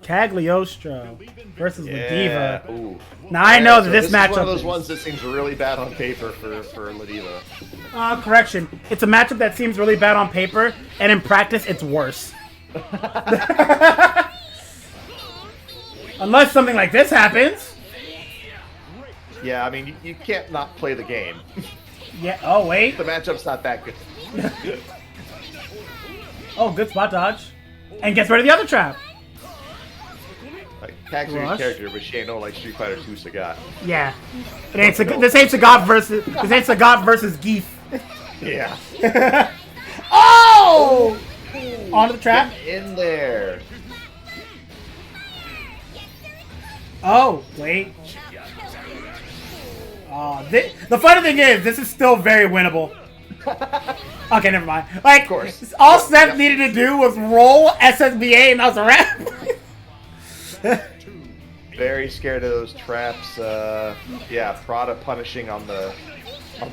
Cagliostro versus
Yeah.
Ladiva.
Ooh.
Now I know that
So
this
is one
matchup
of those ones that seems really bad on paper for Ladiva.
correction. It's a matchup that seems really bad on paper, and in practice, it's worse. Unless something like this happens.
Yeah, I mean you can't not play the game.
Yeah. Oh wait.
The matchup's not that good.
Oh, good spot dodge. And gets rid of the other trap.
Kaxu's
Rush.
character, but she ain't no like Street Fighter 2 Sagat.
Yeah. This ain't Sagat versus Geef.
Yeah.
Oh! Onto the trap.
In there.
Oh, wait. The funny thing is, this is still very winnable. Okay, never mind. Like,
Of course.
all Seth needed to do was roll SSBA and that was a wrap.
Very scared of those traps. Yeah, Prada punishing on the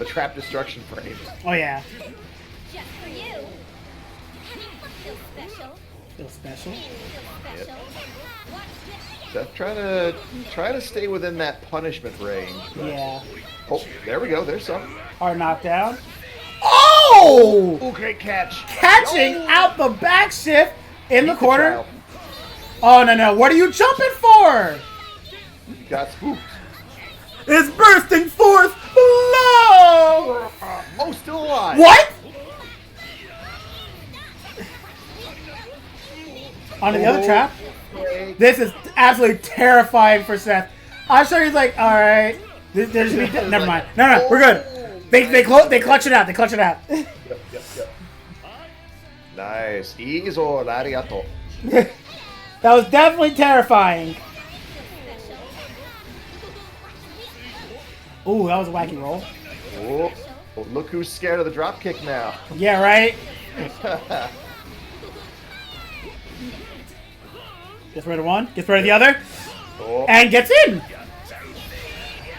trap destruction frame.
Oh, yeah.
Just for you. Feel special.
Feel special.
Feel special. Watch this.
Seth trying to stay within that punishment range. But...
Yeah.
Oh, there we go. There's some.
Hard knockdown. Oh!
Oh, great catch.
Catching out the back shift in the
Beat
corner.
child.
Oh, no. What are you jumping for?
Got spooked.
It's bursting forth below!
Oh, still alive.
What? Onto the other trap.
Great.
This is absolutely terrifying for Seth. I'm sure he's like, all right. There's never mind. No, we're good. They clutch it out. They clutch it out.
Yep. Nice. Izo lariato.
That was definitely terrifying. Ooh, that was a wacky roll.
Oh, look who's scared of the drop kick now.
Yeah, right. Gets rid of one. Gets rid of the other.
Oh,
And gets in.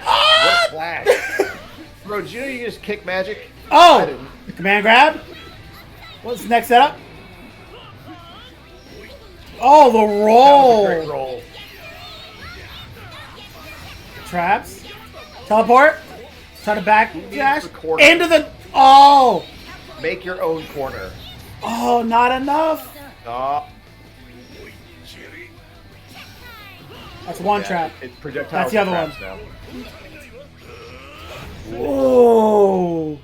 what a flash. Bro, did you know you can just kick magic? I
Oh!
didn't.
Command grab. What's the next setup? Oh, the
That was a
roll.
great roll.
Traps. Teleport. Try to back dash.
the corner.
Into the... Oh!
Make your own corner.
Oh, not enough.
Oh,
That's one
yeah,
trap.
It's projectiles.
That's the other
and
one.
traps
Oh.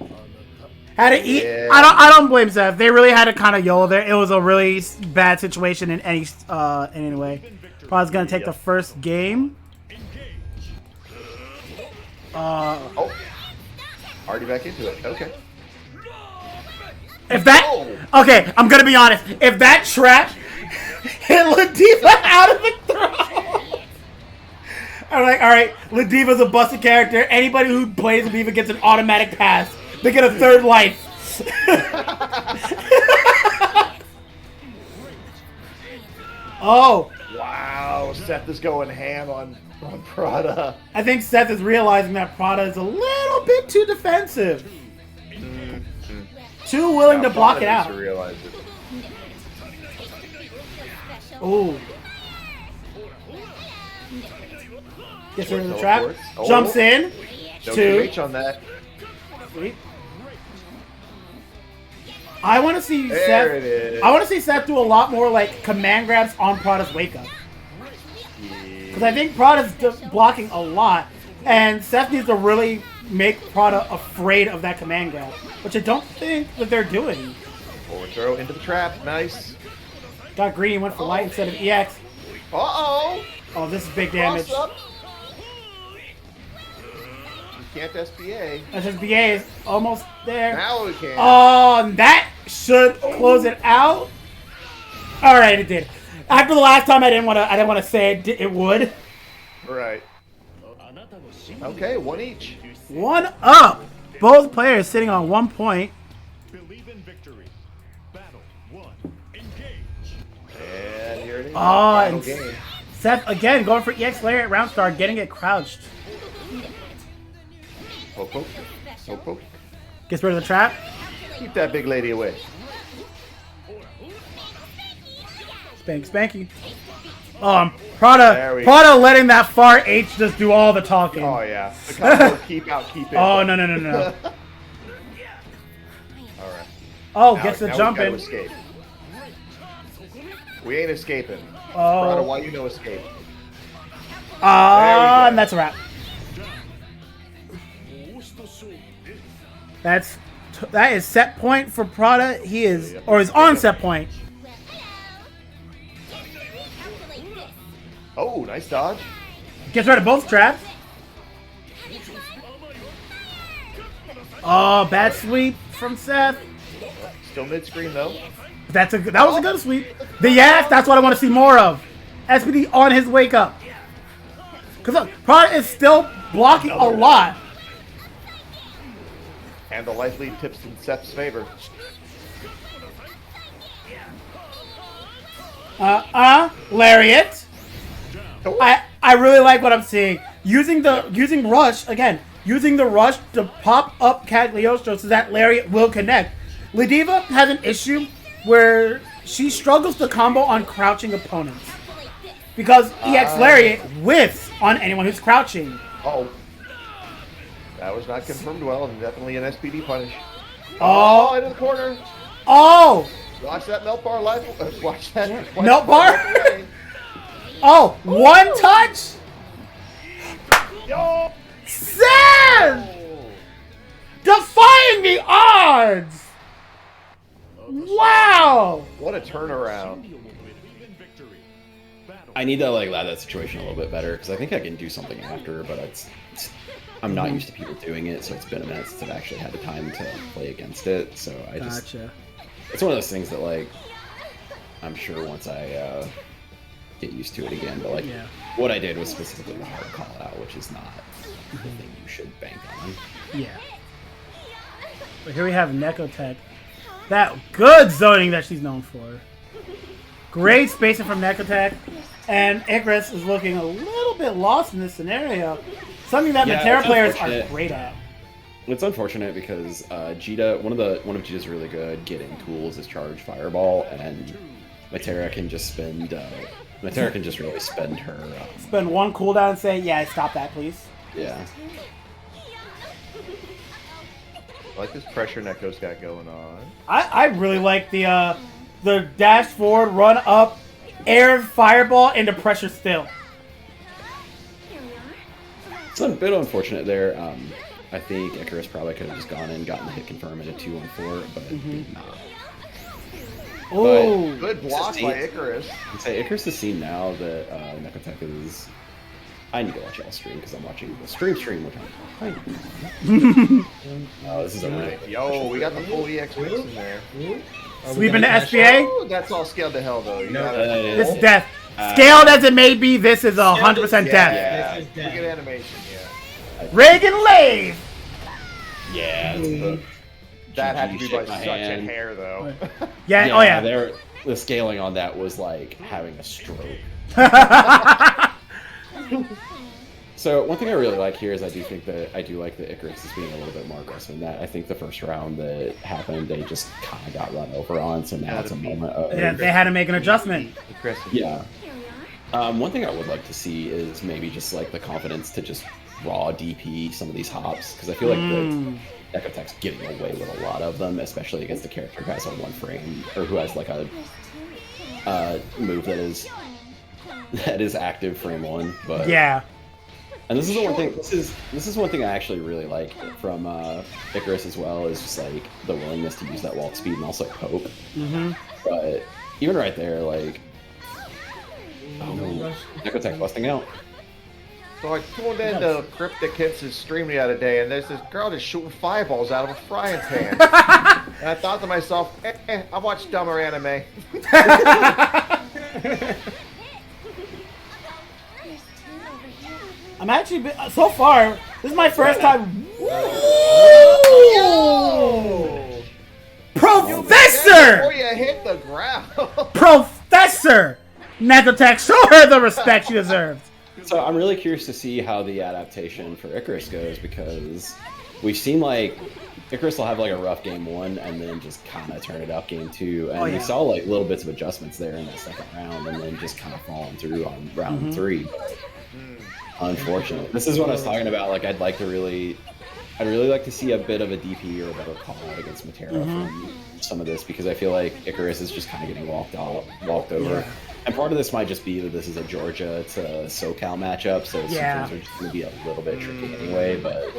Had to eat.
Yeah.
I don't blame Seth. They really had to kind of YOLO there. It was a really bad situation in any way. Probably gonna take the first game.
Oh, already back into it. Okay.
If that, okay, I'm gonna be honest. If that trap hit Ladiva out of the throw, I'm like, all right, Ladiva's a busted character. Anybody who plays Ladiva gets an automatic pass. They get a third life. Oh,
Wow, Seth is going ham on Prada.
I think Seth is realizing that Prada is a little bit too defensive. Too willing to
Now,
block
Prada
it
needs
out.
to realize it.
Ooh. Gets rid of the trap.
Teleports. Oh.
Jumps in.
No
Two.
QH on that.
Sweet. I want to see
There
Seth.
it is.
I want to see Seth do a lot more like command grabs on Prada's wake up. Because I think Prada's blocking a lot, and Seth needs to really make Prada afraid of that command grab, which I don't think that they're doing.
Forward throw into the trap. Nice.
Got green, went for light instead of EX.
Uh-oh.
Oh, this is big damage.
Cross up. You can't SBA.
SSBA is almost there.
Now we can.
Oh, and that should close it out. All right, it did. After the last time, I didn't want to say it would.
Right. Okay, one each.
One up. Both players sitting on 1 point.
Believe in victory. Battle 1. Engage.
And here it is.
Oh,
Final
and
game.
Seth again going for EX Layer at round start, getting it crouched.
Poke, poke. Poke, poke.
Gets rid of the trap.
Keep that big lady away.
Spank, spanky. Prada
There we
Prada letting that far H just do all the talking.
Oh, yeah. The combo keep out, keep in.
Oh, no.
All right.
Oh,
Now-
gets the
now we
jump
gotta
in.
escape. We ain't escaping.
Oh.
Prada, why you no escape?
Ah,
There we go.
and that's a wrap. That is set point for Prada. He is, or is on set point.
Calculate this.
Oh, nice dodge.
Gets rid of both traps. Oh, bad sweep from Seth.
Still mid-screen though.
That was a good sweep. The yes, that's what I want to see more of. SPD on his wake up. Because Prada is still blocking a lot.
And the life lead tips in Seth's favor.
Lariat.
Oh.
I really like what I'm seeing. Using rush again. Using the rush to pop up Cagliostro so that Lariat will connect. Ladiva has an issue where she struggles to combo on crouching opponents. Because EX Lariat whiffs on anyone who's crouching.
Oh. That was not confirmed well, and definitely an SPD punish.
Oh.
Into the corner.
Oh!
Watch that melt bar life. Watch that.
Melt bar? Oh, one touch?
Yo!
Sam! Defying the odds! Wow!
What a turnaround.
I need to like lab that situation a little bit better because I think I can do something after, but I'm not used to people doing it, so it's been a minute since I've actually had the time to play against it. So I just,
Gotcha.
it's one of those things that like I'm sure once I get used to it again. But like what I did was specifically the hard call out, which is not the thing you should bank on.
Yeah. But here we have Nekotech. That good zoning that she's known for. Great spacing from Nekotech. And Icarus is looking a little bit lost in this scenario. Something that Matera players are great at.
It's unfortunate because Jita, one of Jita's really good getting tools is Charge Fireball, and Matera can just spend. Matera can just really spend her.
Spend one cooldown and say, "Yeah, stop that, please."
Yeah.
I like this pressure Neko's got going on.
I really like the dash forward, run up, air fireball into pressure still.
It's a bit unfortunate there. I think Icarus probably could have just gone in, gotten the hit confirm at a 2-1-4, but did not.
Oh,
Good block by Icarus.
I'd say Icarus has seen now that Nekotech is. I need to watch y'all stream because I'm watching the stream, which I'm. This is a really.
Yo, we got the full EX mix in there.
sweep into SPA.
Ooh, that's all scaled to hell though. You gotta,
This is death. Scaled as it may be, this is 100% death.
yeah, look at animation. Yeah.
Reagan Lave.
Yeah.
That had to be by
shit my
such a
hand.
hair though.
Yeah. Oh yeah.
The scaling on that was like having a stroke. So one thing I really like here is I do like that Icarus is being a little bit more aggressive in that. I think the first round that happened, they just kind of got run over on, so now it's a moment of...
Yeah, they had to make an adjustment.
Aggressive.
Yeah. One thing I would like to see is maybe just like the confidence to just raw DP some of these hops, because I feel like the Nekotech's getting away with a lot of them, especially against a character who has a one frame, or who has like a move that is active frame one. But
Yeah.
and this is the one thing. This is one thing I actually really like from Icarus as well, is just like the willingness to use that walk speed and also poke. But even right there, like, Nekotech busting out.
So I tuned into CrypticHints' stream the other day, and there's this girl just shooting fireballs out of a frying pan. And I thought to myself, I watch dumber anime.
I'm actually so far. This is my first time. Professor!
Before you hit the ground.
Professor! Nekotech, show her the respect she deserves.
So I'm really curious to see how the adaptation for Icarus goes, because we've seen like Icarus will have like a rough game one and then just kind of turn it up game two, and we saw like little bits of adjustments there in that second round, and then just kind of falling through on round three. Unfortunate. This is what I was talking about. Like I'd really like to see a bit of a DP or a better call out against Matera from some of this, because I feel like Icarus is just kind of getting walked over. Yeah. And part of this might just be that this is a Georgia to SoCal matchup, so sometimes are just going to be a little bit tricky anyway. But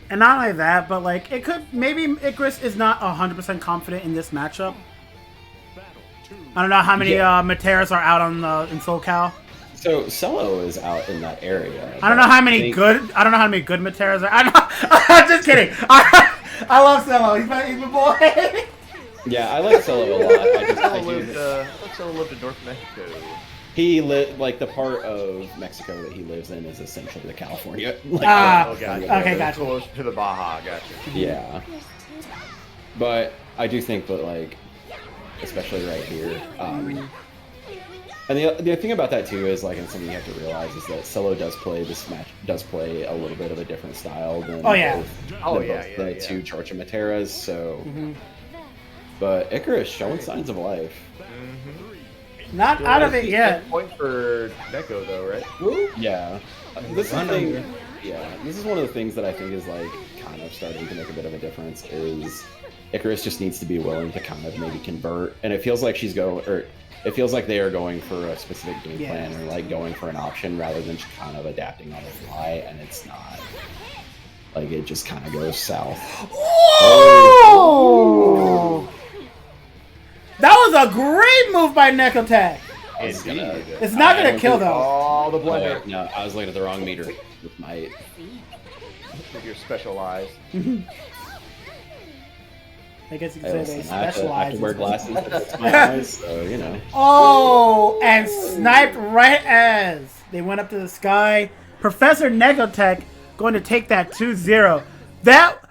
and not only that, but like maybe Icarus is not 100% confident in this matchup. I don't know how many
Yeah.
Materas are out on in SoCal.
So Cello is out in that area.
I don't know how many good. I don't know how many good Materas are. I'm just kidding. I love Cello. He's my boy.
Yeah, I like Cello a lot. I
Cello
do.
lived in North Mexico.
He like the part of Mexico that he lives in is essentially the California. Like,
Oh, gotcha.
Okay, gotcha.
Close to the Baja, gotcha.
Yeah. But I do think that, like, especially right here, and the thing about that too is, like, and something you have to realize is that Cello does play a little bit of a different style than both the two Georgia Materas. So, but Icarus showing signs of life.
Not out of it yet.
Point for Neko though, right?
Yeah. This is the thing. Yeah, this is one of the things that I think is, like, kind of starting to make a bit of a difference is Icarus just needs to be willing to kind of maybe convert, and it feels like it feels like they are going for a specific game plan or, like, going for an option rather than just kind of adapting on the fly, and it's not. Like, it just kind of goes south.
Oh! That was a great move by Nekotech. It's not gonna kill though.
Oh, the
Oh,
blender.
wait, no, I was looking at the wrong meter with my.
With your special eyes.
I guess you
Hey,
could say they
listen, I have
specialize.
to wear
in-
glasses to fix my eyes, so you know.
Oh, and sniped right as they went up to the sky. Professor Negotech going to take that 2-0. That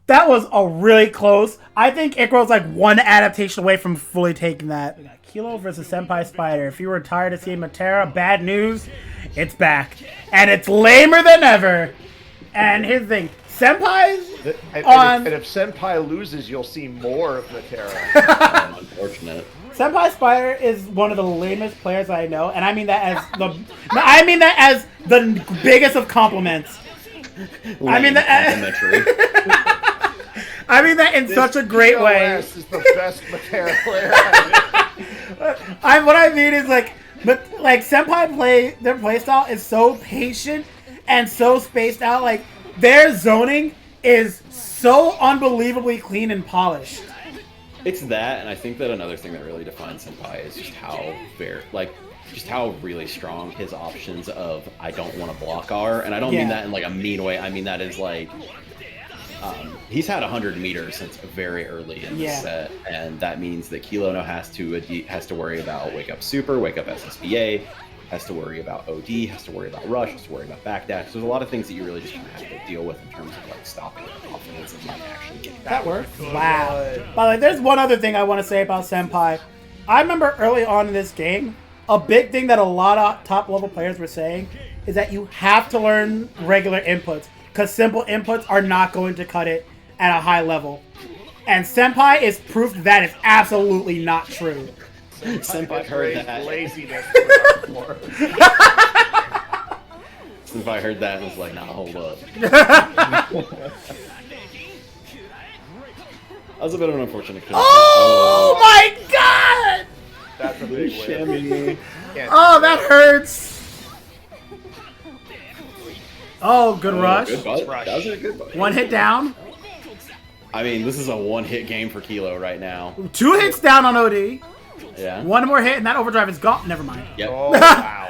was a really close. I think Icarus like one adaptation away from fully taking that. We got Kilo versus Senpai Spider. If you were tired of seeing Matera, bad news, it's back. And it's lamer than ever. And here's the thing. Senpai's
And if Senpai loses, you'll see more of Matera.
Unfortunate.
Senpai Spider is one of the lamest players I know, and I mean that as the biggest of compliments. I mean that.
Complimentary.
I mean that in such a great way.
TOS is the best Matera player.
What I mean is like Senpai their playstyle is so patient and so spaced out. Like their zoning is so unbelievably clean and polished.
It's that, and I think that another thing that really defines Senpai is just how just how really strong his options of I don't want to block are, and I don't mean that in like a mean way. I mean that is like he's had 100 meters since very early in the set, and that means that Kilo now has to worry about wake up super, wake up SSBA, has to worry about OD, has to worry about rush, has to worry about backdash. So there's a lot of things that you really just kind of have to deal with in terms of like stopping the offense and like actually getting
That works. Wow. By the way, there's one other thing I want to say about Senpai. I remember early on in this game, a big thing that a lot of top level players were saying is that you have to learn regular inputs because simple inputs are not going to cut it at a high level. And Senpai is proof that is absolutely not true.
Senpai heard that.
Laziness.
Senpai heard that and was like, nah, hold up. That was a bit of an unfortunate connection.
Oh my god!
That's a big win.
Oh, that hurts. Oh, good rush.
Good butt. That was a good butt.
One hit down.
I mean, this is a one-hit game for Kilo right now.
2 hits down on OD.
Yeah.
One more hit and that overdrive is gone. Never mind.
Yep.
Oh, wow.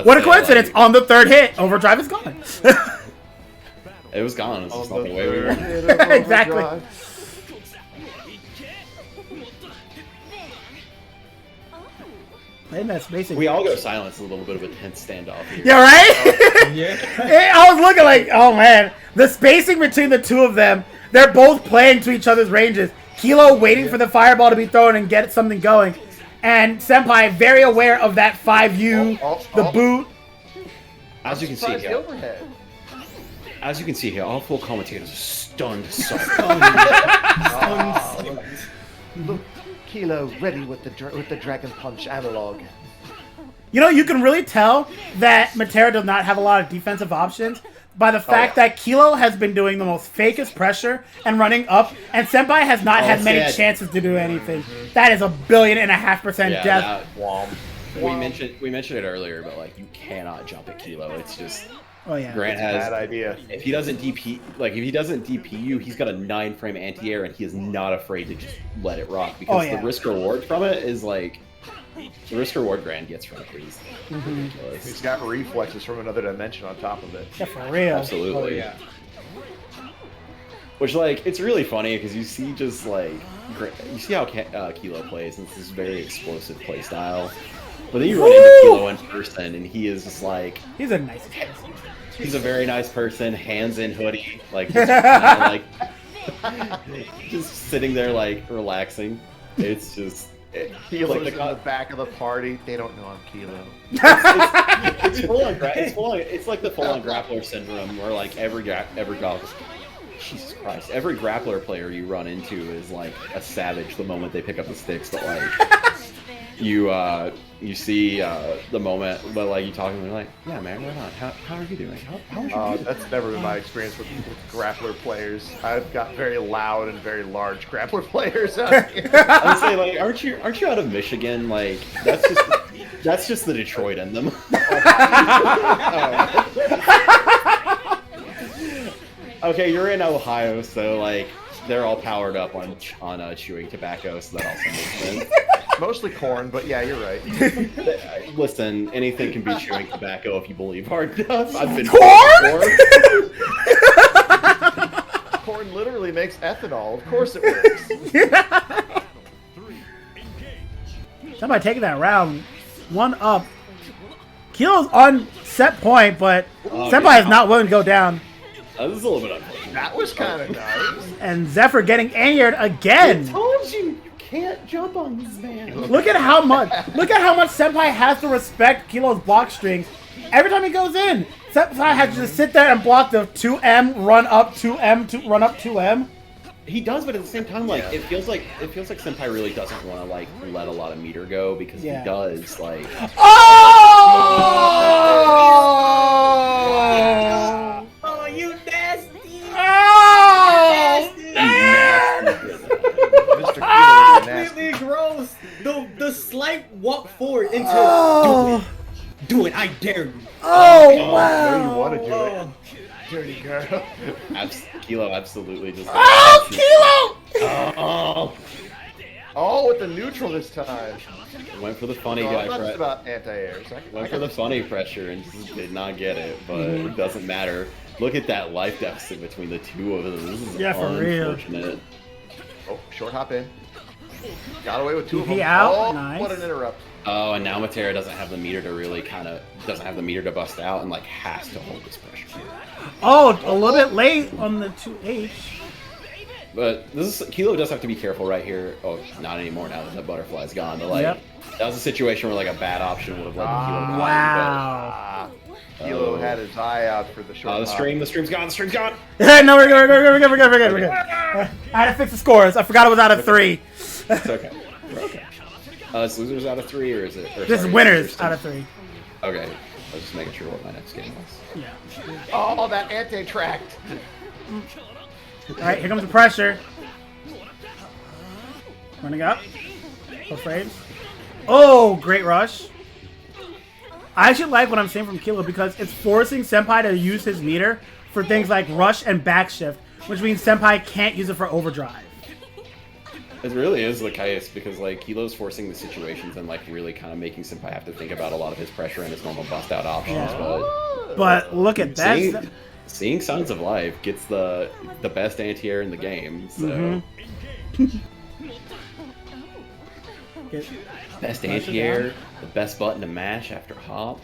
What a coincidence! On the 3rd hit, overdrive is gone.
It was gone. It's just not
On
the
the
way we
third
were.
hit of
Exactly.
overdrive.
And that's basically.
We all go silent. It's a little bit of a tense standoff here.
Yeah, right?
Yeah.
I was looking like, oh man, the spacing between the two of them, they're both playing to each other's ranges. Kilo waiting for the fireball to be thrown and get something going. And Senpai very aware of that 5U, the boot.
As you can see
Surprise the
here,
overhead.
as you can see here, all full commentators are stunned. So
Look, Kilo ready with the Dragon Punch analog.
You know, you can really tell that Matera does not have a lot of defensive options by the fact that Kilo has been doing the most fakest pressure and running up, and Senpai has not had many chances to do anything. That is 1.5 billion death.
We mentioned it earlier, but like you cannot jump at Kilo. It's just
Oh yeah.
Grant has
Bad idea.
if he doesn't DP you, he's got a 9-frame anti-air and he is not afraid to just let it rock because
yeah.
the risk reward from it is like the risk reward Grant gets from it is ridiculous.
He's got reflexes from another dimension on top of it.
Yeah, for real.
Absolutely.
Oh, yeah.
Which like it's really funny because you see just like you see how Kilo plays and it's this very explosive play style. But then you run into Kilo in person and he is just like
He's a nice person.
he's a very nice person, hands in hoodie, like just kinda, like just sitting there like relaxing. It's just
Kilo's
like
in the back of the party. They don't know I'm Kilo.
it's full on it's like the full on grappler syndrome where like every Jesus Christ, every grappler player you run into is like a savage the moment they pick up the sticks, but like you see the moment, but like you talk to them, you're like, yeah, man, right on. How are you doing? How was your day?
That's never been my experience with grappler players. I've got very loud and very large grappler players out here.
I would say, like, aren't you out of Michigan? Like, that's just the Detroit in them. Okay, you're in Ohio, so like they're all powered up on chewing tobacco, so that also makes sense.
Mostly corn, but yeah, you're right.
Listen, anything can be chewing tobacco if you believe hard enough. I've been
Corn?
Corn literally makes ethanol. Of course it works.
Somebody taking that round. 1 up. Kilo's on set point, but Senpai is not willing to go down.
This is a little bit unfortunate.
That was kind of nice.
And Zephyr getting angered again.
Told you can't jump on this man.
Look at how much Senpai has to respect Kilo's block strings. Every time he goes in, Senpai has to just sit there and block the 2M, run up 2M, run up 2M.
He does, but at the same time, like it feels like Senpai really doesn't want to like let a lot of meter go because he does like.
Oh!
Oh, you nasty!
Oh! Man!
Mr. Kilo is
Completely
nasty.
gross. The slight walk forward into do it. I dare you.
Oh,
No,
wow!
you want to do it. Dirty girl.
Kilo absolutely just.
Oh, Kilo!
Oh, with the neutral this time.
Went for the funny
No,
guy.
I'm not just about anti-airs.
Went for the funny pressure and just did not get it, but it doesn't matter. Look at that life deficit between the two of them. This is
For real.
unfortunate.
Oh, short hop in. Got away with 2 of them.
DP out.
Oh,
Nice.
what an interrupt.
Oh, and now Matera doesn't have the meter to really doesn't have the meter to bust out and like has to hold this pressure.
Oh, a little bit late on the 2H.
But Kilo does have to be careful right here. Oh, not anymore now that the butterfly's gone. But like that was a situation where like a bad option would have led to Kilo to
Wow.
Kilo had his eye out for the short
the stream's gone. The stream's gone.
No, we're good. I had to fix the scores. I forgot it was out of 3.
It's okay. We're okay. It's losers out of 3, or is it?
This is winners out of 3.
Okay. I was just making sure what my next game was.
Yeah.
Oh, that anti-tract.
All right, here comes the pressure. Running up. 4 frames. Oh, great rush. I actually like what I'm seeing from Kilo because it's forcing Senpai to use his meter for things like rush and backshift, which means Senpai can't use it for overdrive.
It really is the case because like Kilo's forcing the situations and like really kind of making Senpai have to think about a lot of his pressure and his normal bust out options.
But look at that.
Seeing Signs of Life gets the best anti-air in the game. So best anti-air, the best button to mash after hop.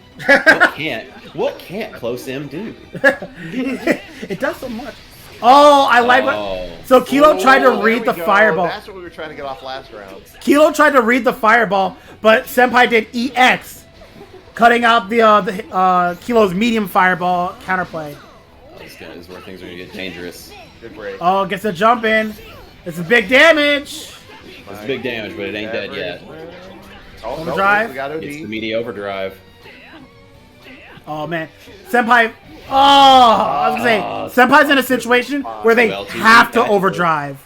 What can't close M do?
It does so much. Oh, I like what. So Kilo tried to read the fireball.
That's what we were trying to get off last round.
Kilo tried to read the fireball, but Senpai did EX, cutting out the Kilo's medium fireball counterplay.
This is where things are gonna get dangerous.
Good break.
Oh, gets a jump in. It's a big damage.
It's big damage, but it ain't dead yet.
Oh,
Overdrive?
No, we got OD.
It's the media overdrive.
Oh man, Senpai. Oh, I was gonna say Senpai's in a situation where they have to overdrive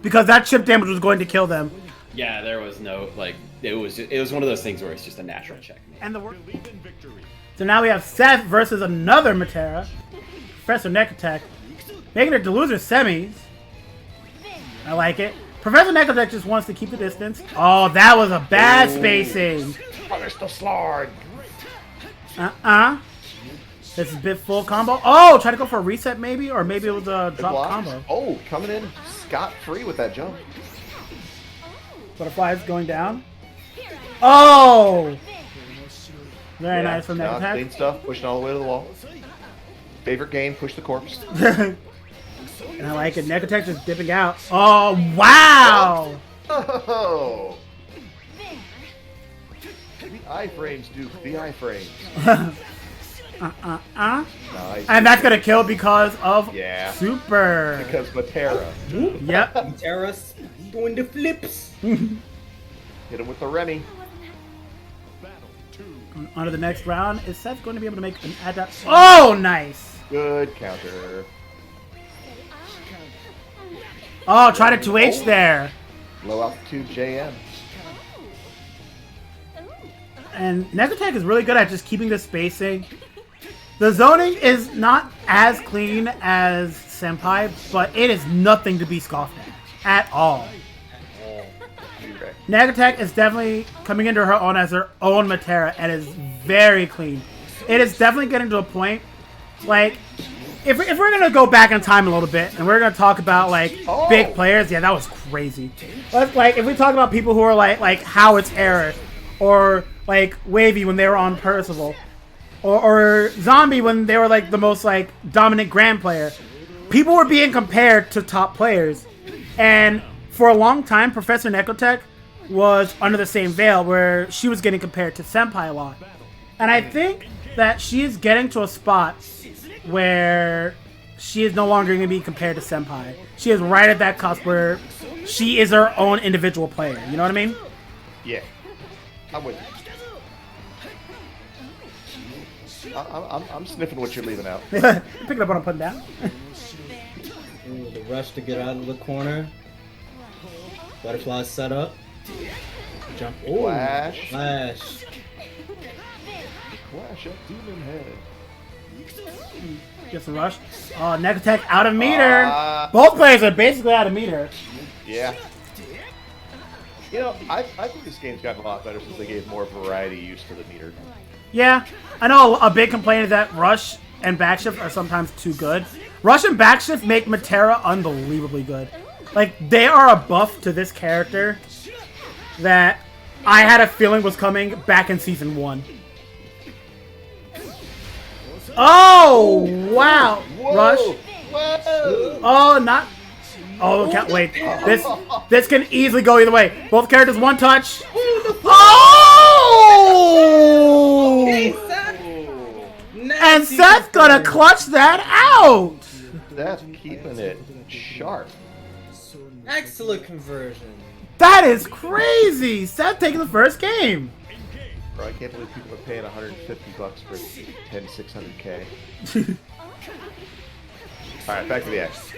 because that chip damage was going to kill them.
Yeah, there was no like it was one of those things where it's just a natural check.
And the
Believe in victory.
So now we have Seth versus another Matera, Professor Necrotech, making it to loser semis. I like it. Professor Necrotech just wants to keep the distance. Oh, that was a bad spacing.
Punish the slard.
This is bit full combo. Oh, try to go for a reset maybe? Or maybe it was a drop
Blocks.
combo.
Oh, coming in scot-free with that jump.
Butterflies going down. Oh! Very nice from
Clean
Necrotech.
stuff, pushing all the way to the wall. Favorite game, push the corpse.
And I like it. Necrotech just dipping out. Oh, wow!
Oh! The iframes, Duke. The iframes. Nice.
And that's gonna kill because of super.
Because Matera.
Yep.
Terrace doing the flips.
Hit him with the Remy.
On to the next round. Is Seth going to be able to make an adapt? Oh, nice!
Good counter.
Oh, try to 2H there.
Low altitude JM.
And Necrotech is really good at just keeping the spacing. The zoning is not as clean as Senpai, but it is nothing to be scoffed at all. Necrotech is definitely coming into her own as her own Matera and is very clean. It is definitely getting to a point, like, if we're going to go back in time a little bit and we're going to talk about, like, big players, yeah, that was crazy. But, like, if we talk about people who are like Howard's Error, or, like, Wavy when they were on Percival, or Zombie when they were, like, the most, like, dominant Grand player, people were being compared to top players. And for a long time, Professor Necrotech was under the same veil where she was getting compared to Senpai a lot. And I think that she is getting to a spot where she is no longer going to be compared to Senpai. She is right at that cusp where she is her own individual player. You know what I mean?
Yeah. I'm with you. I'm sniffing what you're leaving out.
Picking up what I'm putting down.
Ooh, the rush to get out of the corner. Butterfly set up. Jump. Ooh,
Flash.
Flash.
Flash up demon head.
Gets a rush. Oh, Necrotech out of meter. Both players are basically out of meter.
Yeah. You know, I think this game's gotten a lot better since they gave more variety use to the meter.
Yeah, I know a big complaint is that Rush and Backshift are sometimes too good. Rush and Backshift make Matera unbelievably good. Like, they are a buff to this character that I had a feeling was coming back in Season 1. Oh, wow.
Whoa.
Rush.
Whoa.
Oh, not... Oh, can't wait. This can easily go either way. Both characters one touch. Oh! And Seth's gonna clutch that out.
That's keeping it sharp.
Excellent conversion.
That is crazy. Seth taking the first game.
Bro, I can't believe people are paying $150 for 600K. Alright, back to the X.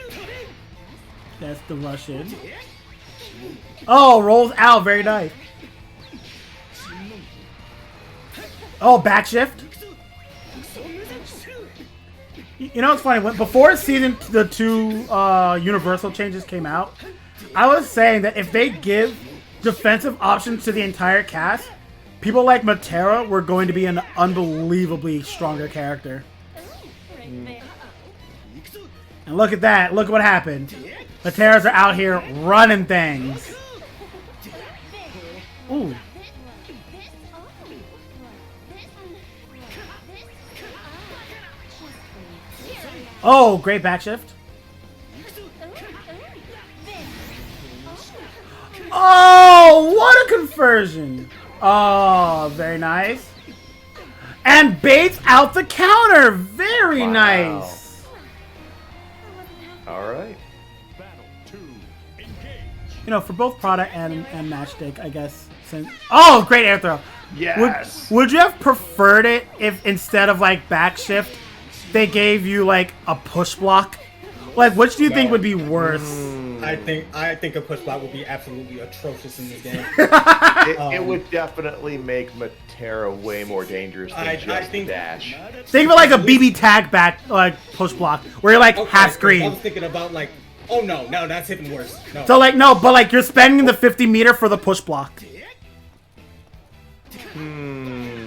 That's the rush in. Oh, rolls out. Very nice. Oh, back shift. You know what's funny? Before the 2 Universal changes came out, I was saying that if they give defensive options to the entire cast, people like Matera were going to be an unbelievably stronger character. And look at that. Look at what happened. Materas are out here running things. Ooh. Oh, great back shift. Oh, what a conversion. Oh, very nice. And baits out the counter. Very nice.
All right.
You know, for both Prada and Matchstick, I guess. Oh, great air throw.
Yes.
Would you have preferred it if instead of like back shift, they gave you like a push block? Like, which do you think would be worse?
I think a push block would be absolutely atrocious in this game.
It would definitely make Matera way more dangerous than just the dash.
Think of it like a BB tag back, like push block, where you're like half
I
screen.
was thinking about like, oh no, that's even worse. No.
So like no, but like you're spending the 50 meter for the push block.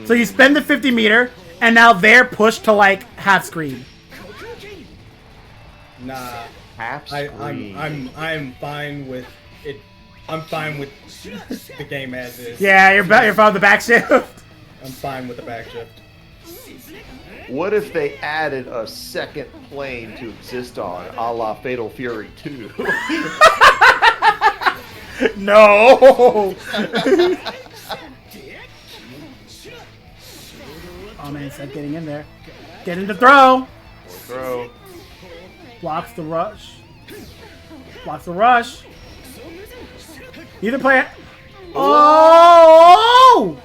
So you spend the 50 meter, and now they're pushed to like half screen.
Nah.
Half screen.
I'm fine with it. I'm fine with the game as is.
Yeah, you're fine with the back shift.
I'm fine with the back shift.
What if they added a second plane to exist on, a la Fatal Fury 2?
No. Oh man, Seth getting in there. Getting the throw.
Throw.
Blocks the rush. Blocks the rush. Either player. Oh!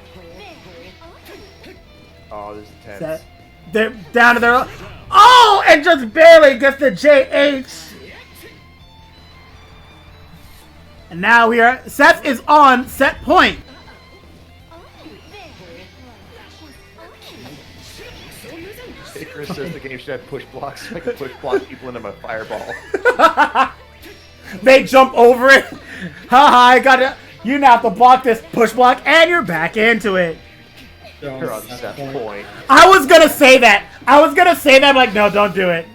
Oh, this is tense.
Seth. They're down to their. Oh! And just barely gets the JH. And now we are. Seth is on set point.
Hey, Chris says the game should have push blocks so I can push block people into my fireball.
They jump over it. Haha, I got it. You now have to block this push block, and you're back into it.
You're on Seth's point.
I was gonna say that. I'm like, no, don't do it.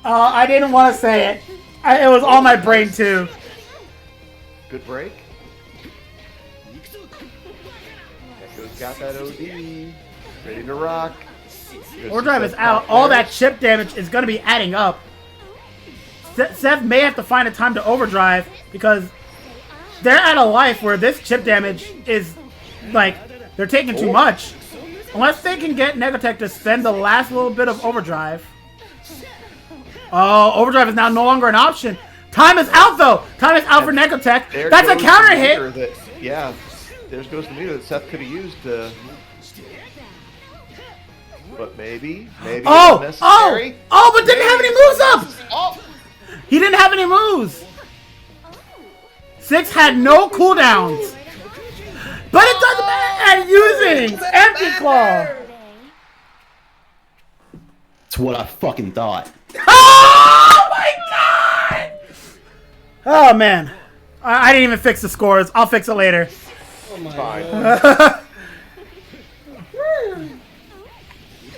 I didn't want to say it. It was on my brain too.
Good break. Echo's got that OD. Ready to rock.
Overdrive is out. All that chip damage is gonna be adding up. Seth may have to find a time to overdrive because they're at a life where this chip damage is like they're taking too much. Unless they can get Negotech to spend the last little bit of overdrive. Oh, overdrive is now no longer an option. Time is out though. Time is out for Negotech. That's a counter hit.
Yeah, there goes the meter that Seth could have used to. But maybe unnecessary.
But didn't have any moves up.
Oh.
He didn't have any moves. 6 had no cooldowns. But it doesn't matter at using Empty Claw.
That's what I fucking thought.
Oh my god! Oh man. I didn't even fix the scores. I'll fix it later.
Oh my
Fine.
God.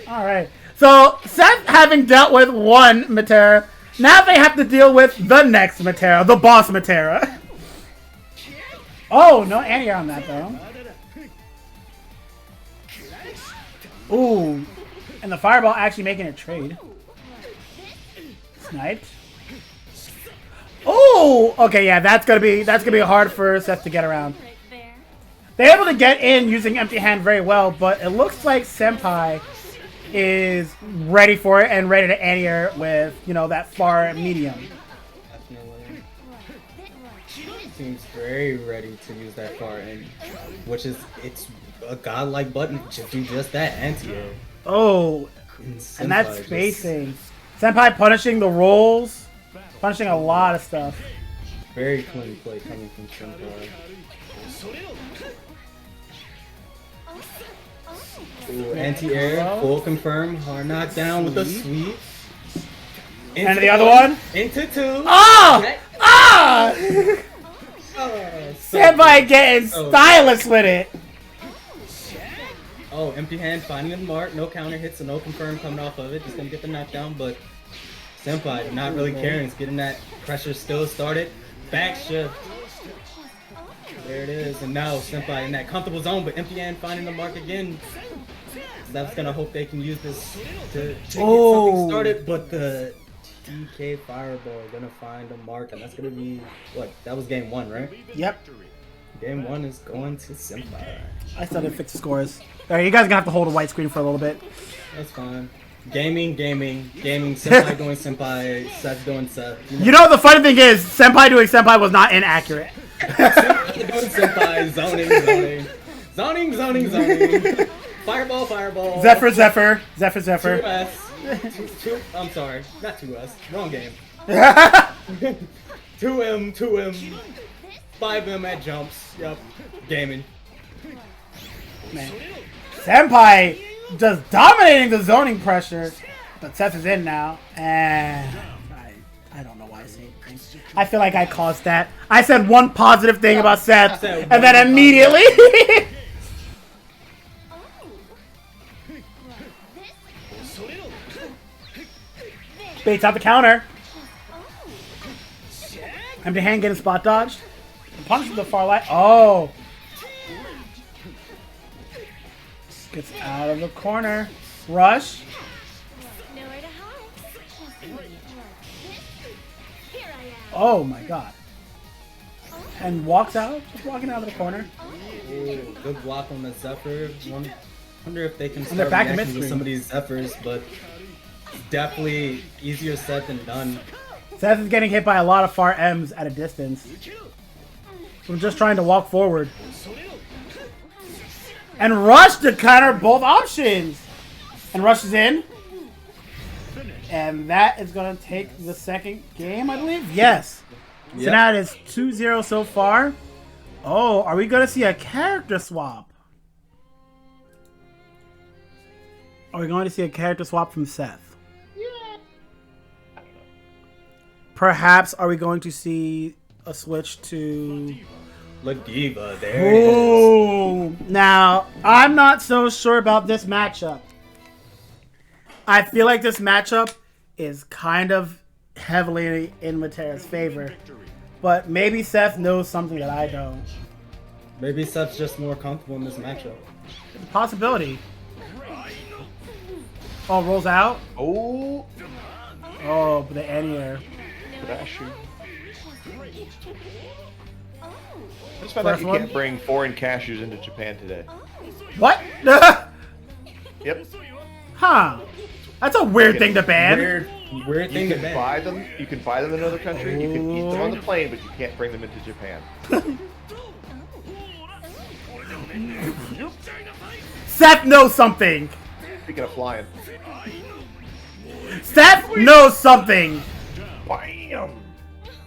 Alright. So, Seth having dealt with one Matera, now they have to deal with the next Matera, the boss Matera. Oh, no anti-air on that though. Ooh. And the fireball actually making a trade. Sniped. Oh! Okay, yeah, that's gonna be hard for Seth to get around. They're able to get in using empty hand very well, but it looks like Senpai is ready for it and ready to anti-air with, you know, that far medium.
Definitely. Seems very ready to use that far in, which is, it's a godlike button to do just that, anti-air.
Oh, and that's spacing. Senpai punishing the rolls, punishing a lot of stuff.
Very clean play coming from Senpai. Ooh, anti-air, full confirm, hard knockdown with a sweep.
And the other one?
Into 2.
Oh! Ah!
So
Senpai getting stylish with it.
Oh, empty hand finding the mark, no counter hits, so no confirm coming off of it. Just gonna get the knockdown, but Senpai not really caring. It's getting that pressure still started. Back shift. There it is, and now Senpai in that comfortable zone, but empty hand finding the mark again. That's gonna hope they can use this to get something started, but the DK Fireball gonna find a mark, and that's gonna be what? That was game 1, right?
Yep.
Game 1 is going to Senpai.
I still didn't fix the scores. Alright, you guys are gonna have to hold a white screen for a little bit.
That's fine. Gaming, Senpai doing Senpai, Seth doing Seth.
You know the funny thing is, Senpai doing Senpai was not inaccurate.
Senpai doing Senpai, zoning. Fireball.
Zephyr.
2S. I'm sorry, not 2S. Wrong game. 2M, 2M, 5M at jumps. Yep, gaming.
Man. Senpai just dominating the zoning pressure. But Seth is in now. And I don't know why I say anything. I feel like I caused that. I said one positive thing about Seth, and then immediately... Baits out the counter. Empty hand getting spot dodged. Punch to the far right. Oh. Gets out of the corner. Rush.
Nowhere to hide. Here I am.
Oh my god. And walks out. Just walking out of the corner.
Ooh, good block on the Zephyr. Wonder if they can
they're
start
back in
reacting to
midstream.
some of these Zephyrs, but definitely easier said than done.
Seth is getting hit by a lot of far M's at a distance. So I'm just trying to walk forward. And Rush to counter both options. And Rush is in. And that is going to take the second game, I believe. Yes. So
Yep.
now it is 2-0 so far. Oh, are we going to see a character swap? Are we going to see a character swap from Seth? Perhaps are we going to see a switch to...
Ladiva, there it is.
Ooh. Now, I'm not so sure about this matchup. I feel like this matchup is kind of heavily in Matera's favor. But maybe Seth knows something that I don't.
Maybe Seth's just more comfortable in this matchup.
Possibility. Oh, rolls out.
Oh,
Oh, but the anti-air.
Crasher. I just found out
First
you
one?
can't bring foreign cashews into Japan today.
What?
Yep.
Huh. That's a weird thing to ban.
Weird thing
You
to
can
ban.
buy them. You can buy them in another country. You can eat them on the plane, but you can't bring them into Japan.
Seth knows something.
Speaking of flying,
Seth knows something.
bam!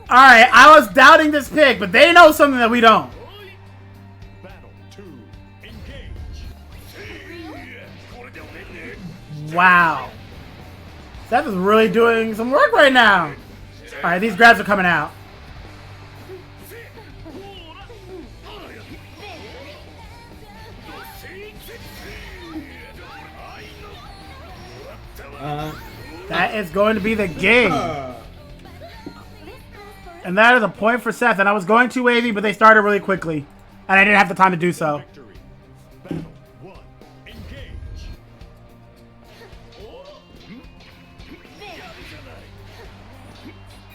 Alright, I was doubting this pick, but they know something that we don't.
Battle 2. Engage.
Wow. Seth is really doing some work right now. Alright, these grabs are coming out. That is going to be the game. And that is a point for Seth. And I was going too wavy, but they started really quickly. And I didn't have the time to do so.
Victory. Battle 1. Engage.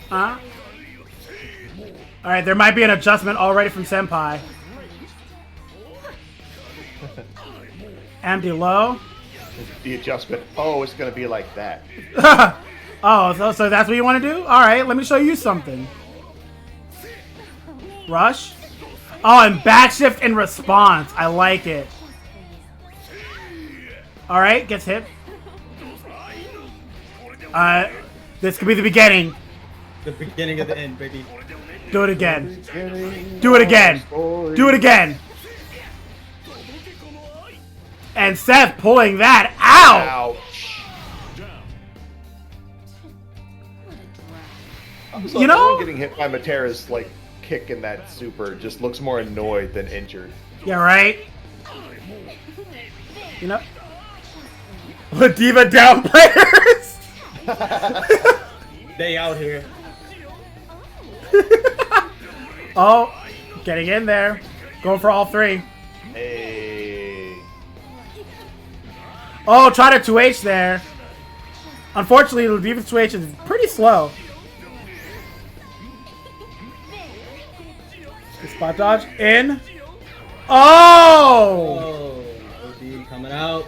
Huh? Alright, there might be an adjustment already from Senpai. Empty low.
The adjustment. Oh, it's gonna be like that.
Oh, so that's what you want to do? Alright, let me show you something. Rush. Oh, and backshift in response. I like it. Alright, gets hit. This could be the beginning.
The beginning of the end, baby.
Do it again. Do it again. Do it again. And Seth pulling that out.
Ouch.
You know-
everyone getting hit by Matera's like kick in that super just looks more annoyed than injured.
Yeah, right? You know? Ladiva down players!
They out here.
Oh, getting in there. Going for all three.
Hey.
Oh, try to 2H there. Unfortunately, Ladiva's 2H is pretty slow. The spot dodge in. Oh!
Oh, OD coming out.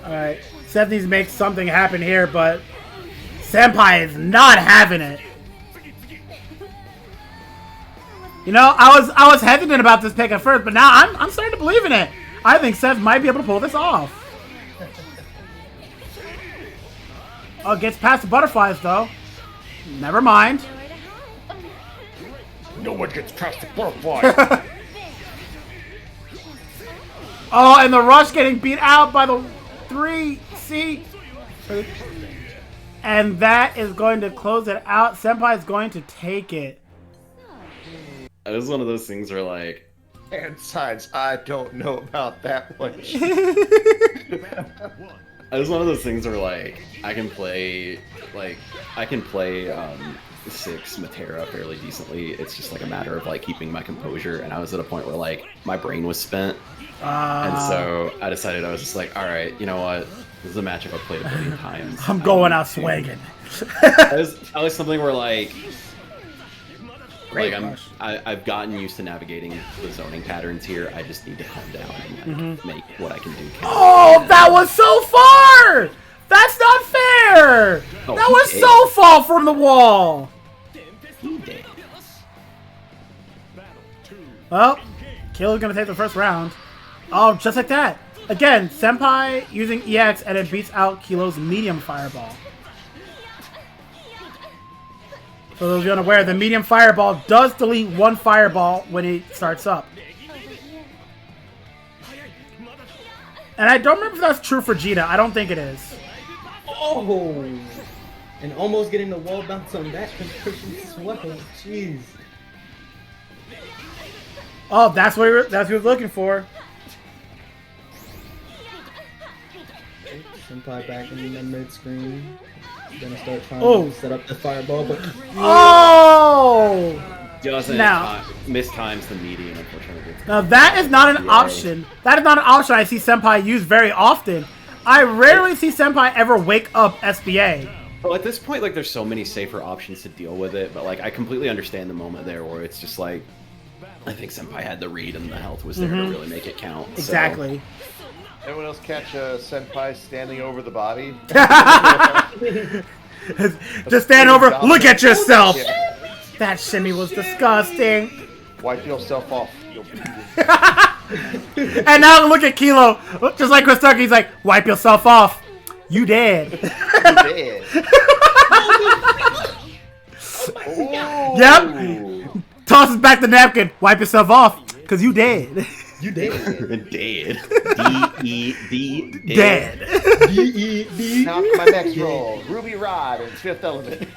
Alright. Seth needs to make something happen here, but Senpai is not having it. You know, I was hesitant about this pick at first, but now I'm starting to believe in it. I think Seth might be able to pull this off. Oh, gets past the butterflies though. Never mind.
Nowhere to hide.
No one gets past the butterfly.
Oh, and the Rush getting beat out by the 3C. And that is going to close it out. Senpai is going to take it.
It was one of those things where like,
And signs, I don't know about that one.
it was one of those things where like I can play 6 Matera fairly decently. It's just like a matter of like keeping my composure, and I was at a point where like my brain was spent, and so I decided I was just like, all right, you know what? This is a matchup I've played a billion times.
I'm going out swinging.
It was something where like
Great
I've gotten used to navigating the zoning patterns here. I just need to calm down and make what I can do.
Oh, that was so far! That's not fair!
Oh,
That
he
was
did.
so far from the wall!
He did.
Well, Kilo's gonna take the first round. Oh, just like that. Again, Senpai using EX and it beats out Kilo's medium fireball. For those of you unaware, the medium fireball does delete one fireball when it starts up. And I don't remember if that's true for Jita. I don't think it is.
Oh! And almost getting the wall bounce on that conversion as well. Jeez.
Oh, that's what he was looking for.
Senpai back in the mid screen. Gonna start trying
Oh.
to set up the fireball, but
Oh!
Doesn't
Now-
mistimes the median, unfortunately.
Now that is not an option. That is not an option I see Senpai use very often. I rarely see Senpai ever wake up SBA.
Well, at this point, like, there's so many safer options to deal with it, but like, I completely understand the moment there where it's just like, I think Senpai had the read and the health was there to really make it count. so-
Exactly.
Anyone else catch a senpai standing over the body?
Just stand over, look at yourself.
Yeah.
That shimmy was disgusting.
Wipe yourself off. You'll be
And now look at Kilo, just like Chris Tucker, he's like, wipe yourself off. You dead.
dead.
Yep. Tosses back the napkin, wipe yourself off, cause you dead.
you did.
Dead. D-E-D.
Dead.
D-E-D.
Now for my next roll. Ruby Rod in Fifth Element.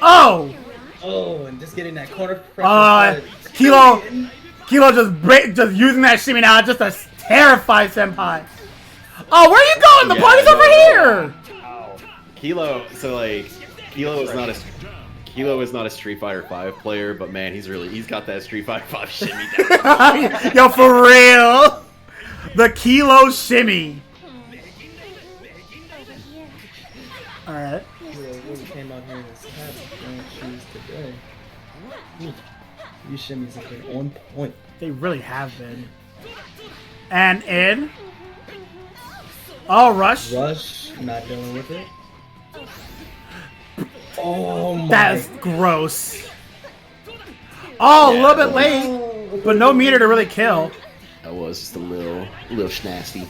Oh.
Oh, and just getting that corner pressure.
Kilo just using that shimmy now just to terrify Senpai. Oh, where are you going? The
Yeah,
party's
I
over
know.
here.
Kilo, so like, Kilo is not a Street Fighter 5 player, but man, he's got that Street Fighter 5 shimmy down.
Yo, for real. The Kilo shimmy. Alright.
Really came out here in his hat wearing shoes today. These shimmies have been on point.
They really have been. And in. Oh, Rush.
Rush, not dealing with it. Oh my.
That's gross. Oh, a little bit late, but no meter to really kill.
That was just a little schnasty.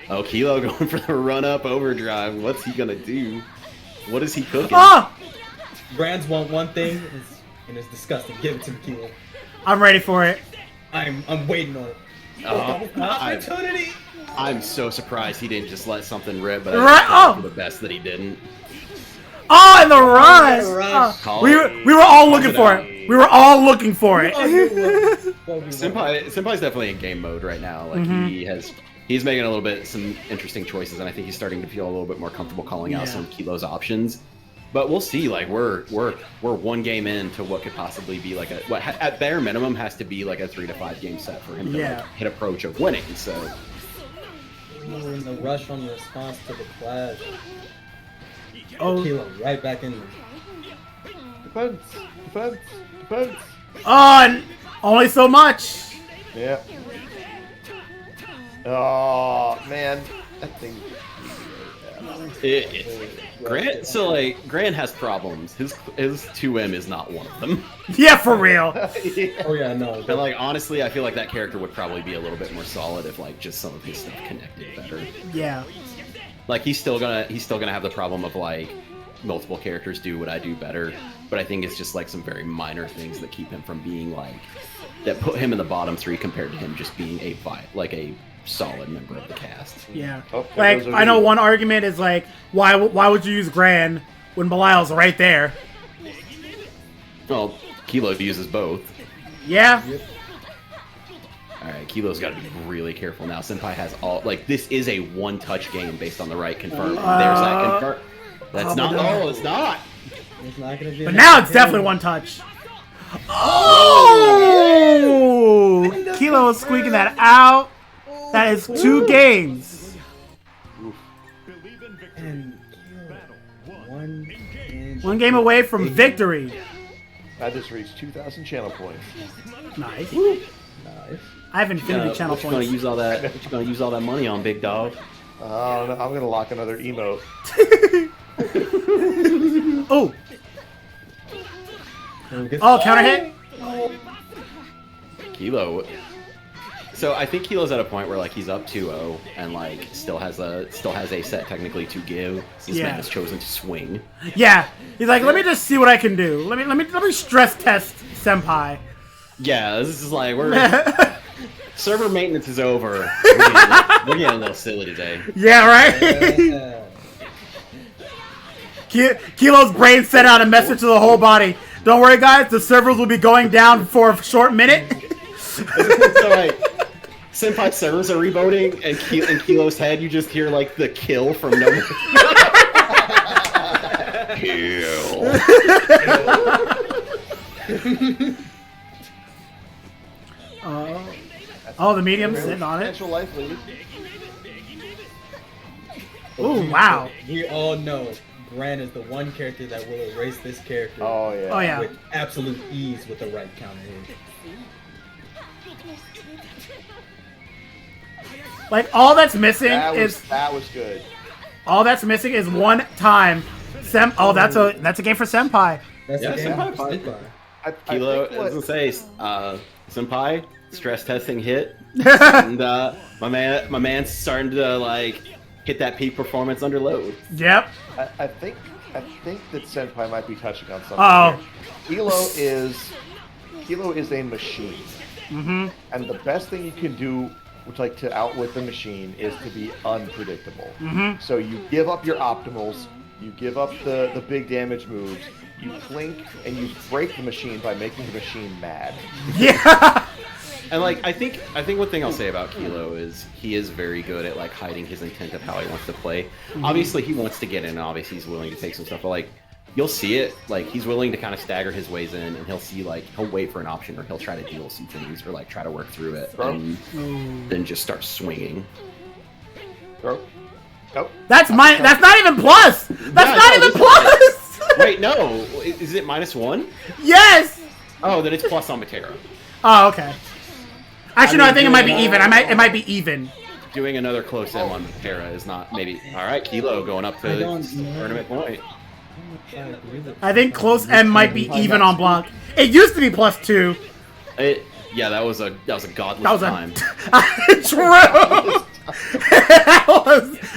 Oh, Kilo going for the run-up overdrive. What's he gonna do? What is he cooking?
Oh!
Brands want one thing, and it's disgusting. Give it to me, Kilo.
I'm ready for it.
I'm waiting on it. Opportunity.
I'm so surprised he didn't just let something rip, but
Right-
I think for the best that he didn't.
Oh, and the rush!
Rush.
Oh, we were all looking for it. We were all looking for it.
Senpai's definitely in game mode right now. Like he's making a little bit some interesting choices, and I think he's starting to feel a little bit more comfortable calling out some of Kilo's options. But we'll see. Like we're one game into what could possibly be like at bare minimum has to be like a 3 to 5 game set for him to like, hit approach of winning. So
In the rush on the response to the clash.
Oh,
Kilo right back in there.
Defense.
oh, and only so much.
Yeah. Oh man, that thing.
Grant, so like Grant has problems. His 2M is not one of them.
Yeah, for real.
Oh yeah, no.
And like honestly, I feel like that character would probably be a little bit more solid if like just some of his stuff connected better.
Yeah.
Like he's still gonna have the problem of like multiple characters do what I do better, but I think it's just like some very minor things that keep him from being like that put him in the bottom 3 compared to him just being a solid member of the cast.
Yeah.
Oh,
Like, I know one argument is like, why would you use Gran when Belial's right there?
Well, Kilo uses both.
Yeah.
Alright, Kilo's got to be really careful now. Senpai has all... Like, this is a one-touch game based on the right confirm. There's that confirm. That's not... No, it's not!
It's not gonna be
But now it's definitely one touch. Oh! Kilo is squeaking that out. That is 2 games.
Believe in victory.
And
Battle 1.
one game.
1 game away from victory.
I just reached 2,000 channel points.
Nice.
Nice.
I have infinity channel
What you gonna
points.
use all that? What you gonna use all that money on, big dog?
Oh, no, I'm gonna lock another emote.
Oh! Oh, counter hit?
Kilo. So I think Kilo's at a point where like he's up 2-0 and like still has a set technically to give. This man has chosen to swing.
Yeah. He's like, let me just see what I can do. Let me stress test Senpai.
Yeah, this is like server maintenance is over. We're getting a little silly today.
Yeah, right? Kilo's brain sent out a message to the whole body. Don't worry, guys. The servers will be going down for a short minute.
So like, Senpai servers are rebooting, and in Kilo's head, you just hear like the kill from no. Kill.
Oh, the medium's sitting on it.
Potential life lead.
Ooh, wow.
We all know Gran is the one character that will erase this character
Oh yeah.
Oh, yeah.
with absolute ease with the right counter hit.
Like, all that's missing
That
is
was good.
all that's missing is one time. Oh, that's a game for Senpai.
That's
Yeah,
the game.
Senpai fine. Kilo, I was gonna say, Senpai stress testing hit, and my man's starting to like hit that peak performance under load.
Yep.
I think that Senpai might be touching on something.
Oh.
Here. Kilo is a machine.
Mm-hmm.
And the best thing you can do, to outwit the machine, is to be unpredictable.
Mm-hmm.
So you give up your optimals, you give up the big damage moves, you blink, and you break the machine by making the machine mad.
Yeah.
And like I think one thing I'll say about Kilo is he is very good at like hiding his intent of how he wants to play.
Mm-hmm.
Obviously he wants to get in, and obviously he's willing to take some stuff, but like you'll see it, like he's willing to kind of stagger his ways in, and he'll wait for an option, or he'll try to deal some things, or like try to work through it, and then just start swinging.
Throw. Nope.
That's not even plus. That's
Yeah,
not
no,
even
this is
plus.
Wait, no, is it -1?
Yes.
Oh, then it's plus on Matera.
Oh, okay. Actually, no, I
mean,
think it might be even. It might be even.
Doing another close M on Matera is not maybe. All right, Kilo going up to tournament point.
I think close M might be even on block. It used to be +2.
Yeah, that was a godless time.
True.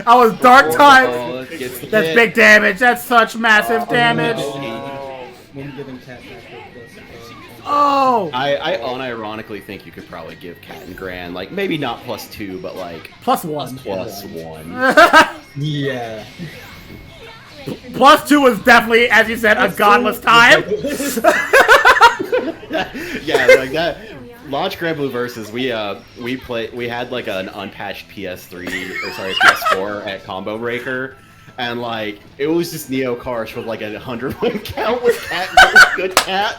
I was dark times. That's big damage. That's such massive damage.
When giving Cat
Oh.
I unironically think you could probably give Cat and Gran like maybe not +2, but like
+1.
+1.
Yeah.
+2 was definitely, as you said, a godless time.
Yeah, like that. Launch Grand Blue versus we had like an unpatched PS4 at Combo Breaker, and like it was just Neo Karsh with like a 100-1 count with Cat, good Cat.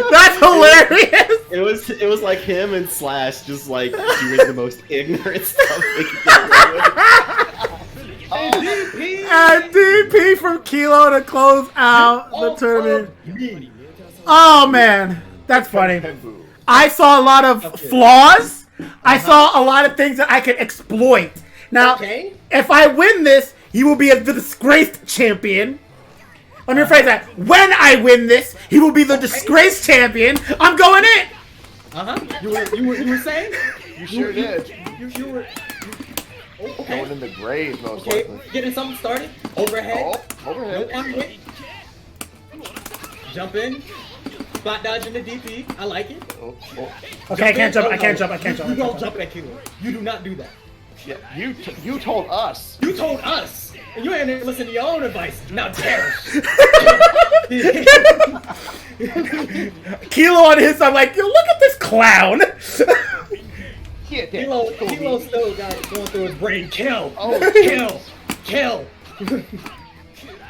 That's hilarious.
It was like him and Slash just like doing the most ignorant stuff they could get away with.
And DP from Kilo to close out the tournament. Oh man, that's funny. I saw a lot of flaws. I saw a lot of things that I could exploit. Now, If I win this, he will be the disgraced champion. Let me rephrase that. When I win this, he will be the disgraced champion. I'm going in.
You were saying?
You sure did.
You were. Okay.
Going in the grave, most
Okay.
likely.
Getting something started. Overhead.
Oh, overhead.
No counter hit. Jump in. Spot dodge in the DP. I like it.
Oh.
Okay, I can't jump.
Oh,
I can't
no.
jump. I can't jump.
You don't jump at Kilo. You do not do that.
Yeah, you told us.
You told us. And you ain't even listen to your own advice. Now dare.
Kilo on his side, like, yo, look at this clown.
Yeah,
Kilo still got it going through his brain. Kill.
Oh,
Kill.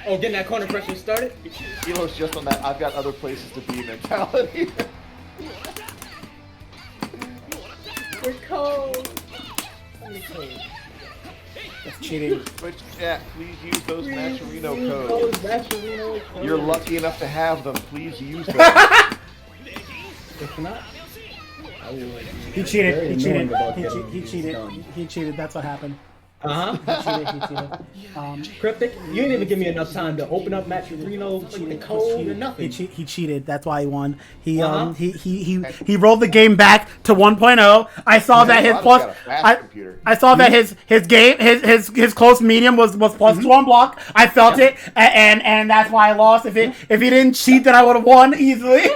Oh, getting that corner pressure started.
Elo's just on that I've got other places to be mentality.
We're cold.
That's cheating.
Which, yeah, please use those Matcherino
Those
codes.
Matcherino codes.
You're lucky enough to have them. Please use them.
If not, I will.
He cheated.
Very
He cheated.
annoying about
He
getting
cheated. He
these
cheated.
done.
He cheated. That's what happened.
Uh-huh.
He cheated.
Cryptic, you didn't even give me enough time to open up Matcherino, like the code or nothing.
He cheated. That's why he won. He
Uh-huh.
he rolled the game back to 1.0. I saw that his
Rob's
plus.
got a fast computer.
I saw that his game his close medium was +2 on block. I felt it, and that's why I lost. If he didn't cheat, then I would have won easily.